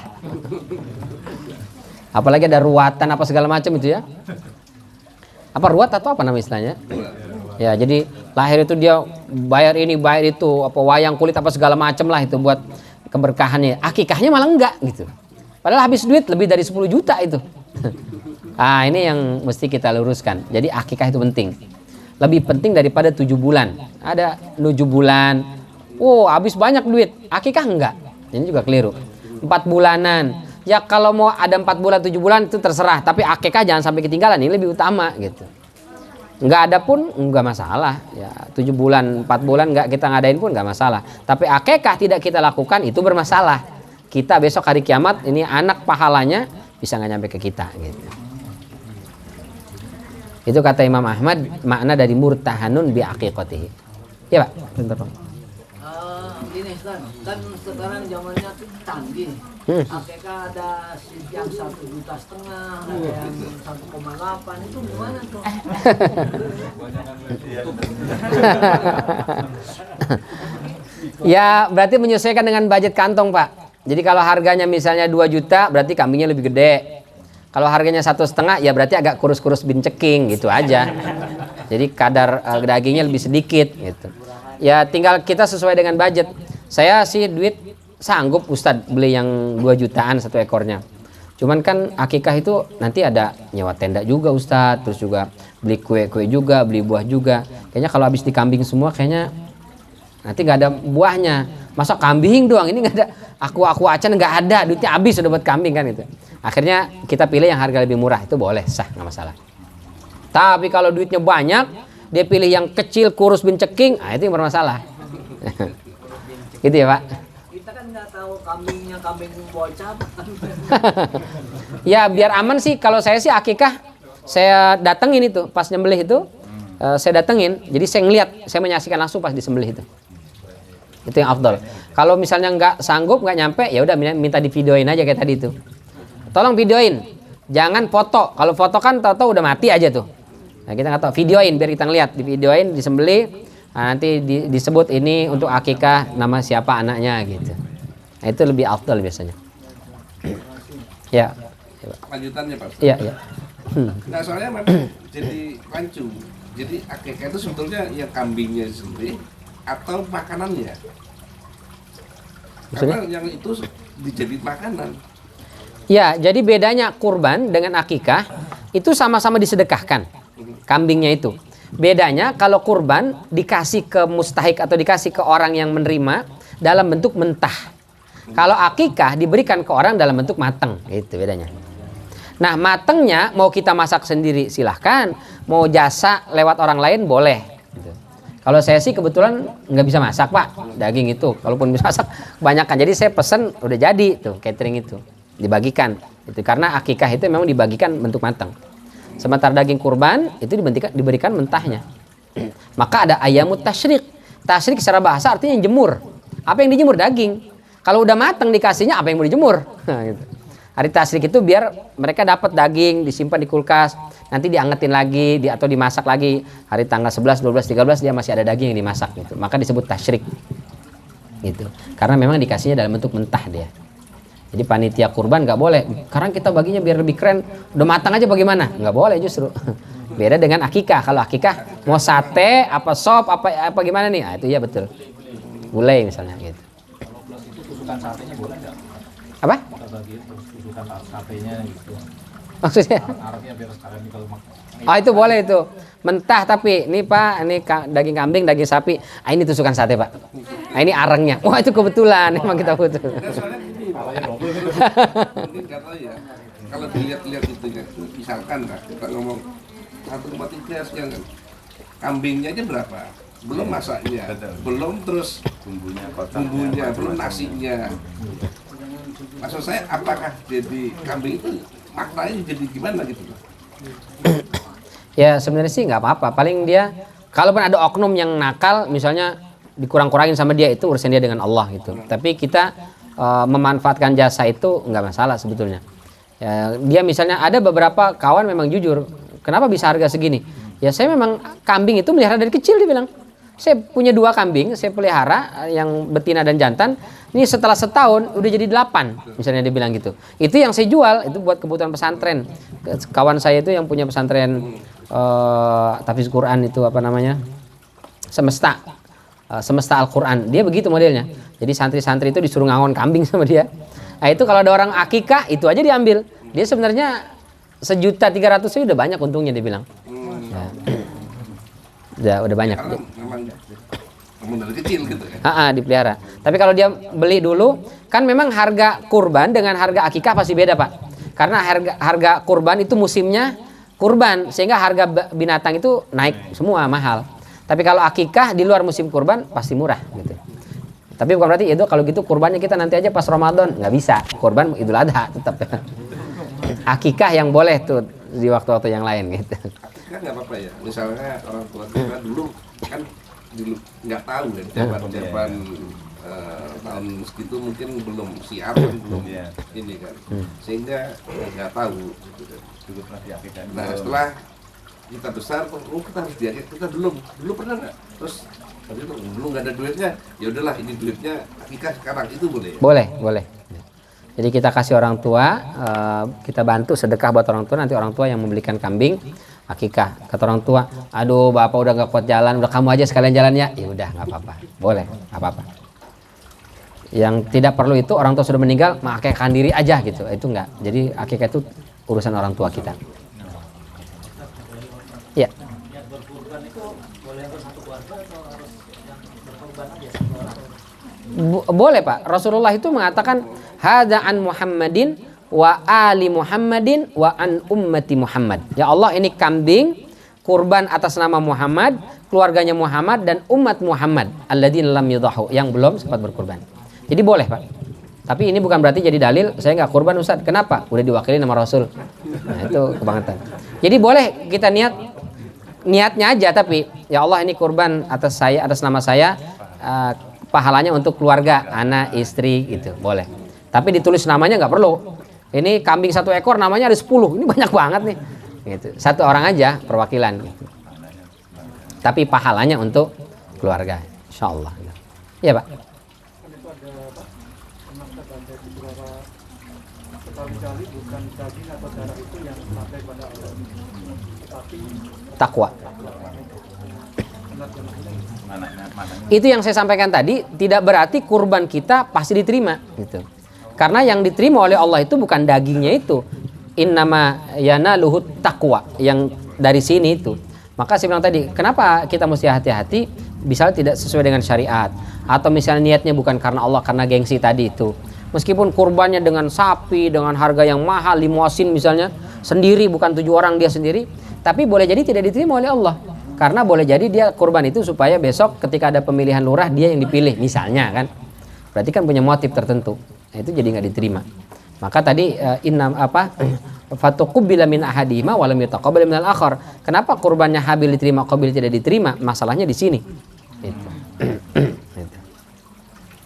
Apalagi ada ruatan apa segala macam itu ya. Apa ruat atau apa nama istilahnya? Ya, jadi lahir itu dia bayar ini, bayar itu, apa wayang kulit apa segala macam lah itu buat keberkahannya. Akikahnya malah enggak gitu. Padahal habis duit lebih dari 10 juta itu. Ini yang mesti kita luruskan. Jadi akikah itu penting. Lebih penting daripada 7 bulan. Ada 7 bulan. Habis banyak duit. Akikah enggak. Ini juga keliru. 4 bulanan. Ya kalau mau ada 4 bulan 7 bulan itu terserah, tapi akikah jangan sampai ketinggalan, ini lebih utama gitu. Nggak ada pun nggak masalah ya, 7 bulan 4 bulan nggak kita ngadain pun nggak masalah, tapi akikah tidak kita lakukan itu bermasalah. Kita besok hari kiamat ini anak pahalanya bisa nggak nyampe ke kita gitu. Itu kata Imam Ahmad makna dari murtahanun bi aqiqatihi. Ya Pak, bentar Pak. Gini kan sekarang zamannya tuh canggih. Akikah ada yang 1,5 juta, ada yang 1,8, itu gimana tuh? Ya berarti menyesuaikan dengan budget kantong Pak. Jadi kalau harganya misalnya 2 juta berarti kambingnya lebih gede. Kalau harganya 1,5 ya berarti agak kurus-kurus bin ceking gitu aja. Jadi kadar dagingnya lebih sedikit gitu. Ya tinggal kita sesuai dengan budget. Saya sih duit sanggup Ustadz beli yang 2 jutaan 1 ekornya. Cuman kan akikah itu nanti ada nyewa tenda juga Ustadz, terus juga beli kue-kue juga, beli buah juga. Kayaknya kalau habis di kambing semua kayaknya nanti nggak ada buahnya. Masa kambing doang, ini nggak ada aku acan nggak ada, duitnya habis udah buat kambing kan itu. Akhirnya kita pilih yang harga lebih murah, itu boleh, sah, nggak masalah. Tapi kalau duitnya banyak, dia pilih yang kecil kurus bin ceking, itu yang bermasalah. Gitu ya Pak. Kita kan nggak tahu kambingnya kambing bocah. Ya biar aman sih, kalau saya sih akikah saya datengin itu pas nyembelih itu, saya datengin, jadi saya ngeliat, saya menyaksikan langsung pas disembelih itu yang afdal. Kalau misalnya nggak sanggup, nggak nyampe, ya udah minta divideoin aja kayak tadi itu. Tolong videoin, jangan foto. Kalau foto kan tahu-tahu udah mati aja tuh. Nah kita nggak tahu, videoin biar kita ngeliat, divideoin, disembelih. Nah, nanti disebut ini untuk akikah nama siapa anaknya gitu. Nah itu lebih afdal biasanya. Ya. Lanjutannya Pak. Iya, iya. Nah soalnya memang jadi rancu. Jadi akikah itu sebetulnya yang kambingnya sendiri atau makanannya. Maksudnya? Karena yang itu dijadiin makanan. Ya, jadi bedanya kurban dengan akikah itu sama-sama disedekahkan. Kambingnya itu. Bedanya kalau kurban dikasih ke mustahik atau dikasih ke orang yang menerima dalam bentuk mentah. Kalau akikah diberikan ke orang dalam bentuk mateng, itu bedanya. Nah, matengnya mau kita masak sendiri silahkan, mau jasa lewat orang lain boleh. Gitu. Kalau saya sih kebetulan nggak bisa masak Pak, daging itu. Kalaupun bisa masak kebanyakan, jadi saya pesen udah jadi tuh catering itu dibagikan. Itu karena akikah itu memang dibagikan bentuk matang. Sementara daging kurban itu diberikan mentahnya. Maka ada ayamut tasyrik. Tasyrik secara bahasa artinya jemur. Apa yang dijemur? Daging. Kalau udah matang dikasihnya apa yang mau dijemur? Nah, gitu. Hari tasyrik itu biar mereka dapat daging disimpan di kulkas, nanti diangetin lagi atau dimasak lagi. Hari tanggal 11, 12, 13 dia masih ada daging yang dimasak gitu. Maka disebut tasyrik. Gitu. Karena memang dikasihnya dalam bentuk mentah dia. Jadi panitia kurban nggak boleh. Sekarang kita baginya biar lebih keren. Udah matang aja bagaimana? Nggak boleh justru. Beda dengan akikah. Kalau akikah mau sate, apa sop, apa gimana nih? Nah, itu ya betul. Gulai misalnya gitu. Kalau plus itu tusukan satenya boleh nggak? Apa? Kita bagi tusukan satenya gitu. Maksudnya? Arabnya biar sekalian kalau Oh itu boleh itu. Mentah tapi ini Pak, ini daging kambing, daging sapi. Ah ini tusukan sate Pak. Ah ini arengnya. Wah itu kebetulan memang kita butuh. Nah, soalnya gini, mungkin nggak tahu ya. Kalau dilihat-lihat itu ya, misalkan lah kita ngomong 1,3 sekian kan, kambingnya aja berapa? Belum masaknya, belum terus bumbunya, belum nasinya. Maksud saya apakah jadi kambing itu maknanya jadi gimana gitu? Ya sebenarnya sih nggak apa-apa. Paling dia, kalaupun ada oknum yang nakal, misalnya dikurang-kurangin sama dia, itu urusan dia dengan Allah gitu. Tapi kita memanfaatkan jasa itu nggak masalah sebetulnya. Ya, dia misalnya ada beberapa kawan memang jujur, kenapa bisa harga segini? Ya saya memang kambing itu melihara dari kecil, dia bilang. Saya punya 2 kambing, saya pelihara yang betina dan jantan. Ini setelah setahun udah jadi 8, misalnya dia bilang gitu. Itu yang saya jual, itu buat kebutuhan pesantren. Kawan saya itu yang punya pesantren Tahfiz Quran itu apa namanya? Semesta Al-Quran. Dia begitu modelnya. Jadi santri-santri itu disuruh ngangon kambing sama dia. Nah itu kalau ada orang akikah itu aja diambil. Dia sebenarnya 1.300.000 udah banyak untungnya dia bilang. Ya. Udah banyak. Karena memang model kecil gitu ya. Dipelihara. Tapi kalau dia beli dulu, kan memang harga kurban dengan harga akikah pasti beda, Pak. Karena harga kurban itu musimnya kurban, sehingga harga binatang itu naik semua, mahal. Tapi kalau akikah di luar musim kurban pasti murah gitu. Tapi bukan berarti itu kalau gitu kurbannya kita nanti aja pas Ramadan, nggak bisa. Kurban Idul Adha tetap. Akikah yang boleh tuh di waktu-waktu yang lain gitu. Kan nggak apa-apa ya. Misalnya orang tua kita dulu kan dulu nggak tahu kan jawaban tahun segitu mungkin belum siap kan, belum ini kan, sehingga nggak tahu gitu kan. Nah setelah kita besar, kita harus diakit, kita dulu pernah nggak? Terus tapi itu dulu nggak ada duitnya, ya udahlah ini duitnya akikah sekarang, itu boleh? Boleh. Jadi kita kasih orang tua, kita bantu sedekah buat orang tua, nanti orang tua yang membelikan kambing akikah. Kata orang tua, aduh bapak udah nggak kuat jalan, udah kamu aja sekalian jalannya. Ya udah nggak apa-apa, boleh, nggak apa-apa. Yang tidak perlu itu orang tua sudah meninggal, mengakikahkan diri aja gitu, itu enggak. Jadi akikah itu urusan orang tua kita. Ya. Boleh Pak, Rasulullah itu mengatakan hadza an Muhammadin wa ali Muhammadin wa an ummati Muhammad. Ya Allah, ini kambing kurban atas nama Muhammad, keluarganya Muhammad dan umat Muhammad alladzina lam yudahu, yang belum sempat berkurban. Jadi boleh Pak. Tapi ini bukan berarti jadi dalil saya nggak kurban Ustaz. Kenapa? Udah diwakili nama Rasul. Nah, itu kebangetan. Jadi boleh kita niatnya aja, tapi ya Allah ini kurban atas saya, atas nama saya, pahalanya untuk keluarga, anak, istri gitu, boleh. Tapi ditulis namanya nggak perlu. Ini kambing 1 ekor namanya ada 10, ini banyak banget nih. Gitu. 1 orang aja perwakilan. Gitu. Tapi pahalanya untuk keluarga, insya Allah. Iya Pak. Takwa. Itu yang saya sampaikan tadi, tidak berarti kurban kita pasti diterima gitu. Karena yang diterima oleh Allah itu bukan dagingnya itu. Innama yanaluhut taqwa, yang dari sini itu. Maka saya bilang tadi, kenapa kita mesti hati-hati misalnya tidak sesuai dengan syariat, atau misalnya niatnya bukan karena Allah, karena gengsi tadi itu. Meskipun kurbannya dengan sapi dengan harga yang mahal, limosin misalnya, sendiri, bukan 7 orang dia sendiri, tapi boleh jadi tidak diterima oleh Allah. Karena boleh jadi dia kurban itu supaya besok ketika ada pemilihan lurah dia yang dipilih misalnya kan. Berarti kan punya motif tertentu. Nah, itu jadi nggak diterima. Maka tadi fatuqubila min ahadihima wa lam yutaqabbal minal akhar. Kenapa kurbannya Habil diterima, Qabil tidak diterima? Masalahnya di sini.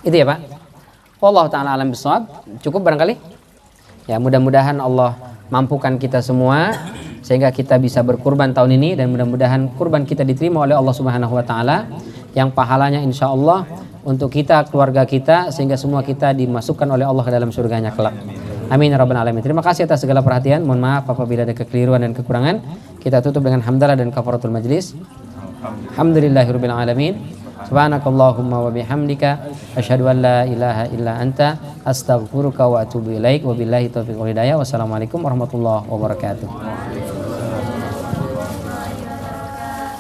Itu ya Pak. Wallahu taala alam bisawab. Cukup barangkali? Ya, mudah-mudahan Allah mampukan kita semua sehingga kita bisa berkurban tahun ini, dan mudah-mudahan kurban kita diterima oleh Allah Subhanahu wa taala yang pahalanya insyaallah untuk kita, keluarga kita, sehingga semua kita dimasukkan oleh Allah ke dalam surganya kelak. Amin ya rabbal alamin. Terima kasih atas segala perhatian. Mohon maaf apabila ada kekeliruan dan kekurangan. Kita tutup dengan hamdalah dan kafaratul majlis. Alhamdulillahirabbil alamin. Subhanakallahumma wa bihamdika asyhadu an la ilaha illa anta astaghfiruka wa atubu ilaik. Wabillahi taufiq wal hidayah. Wassalamualaikum warahmatullahi wabarakatuh.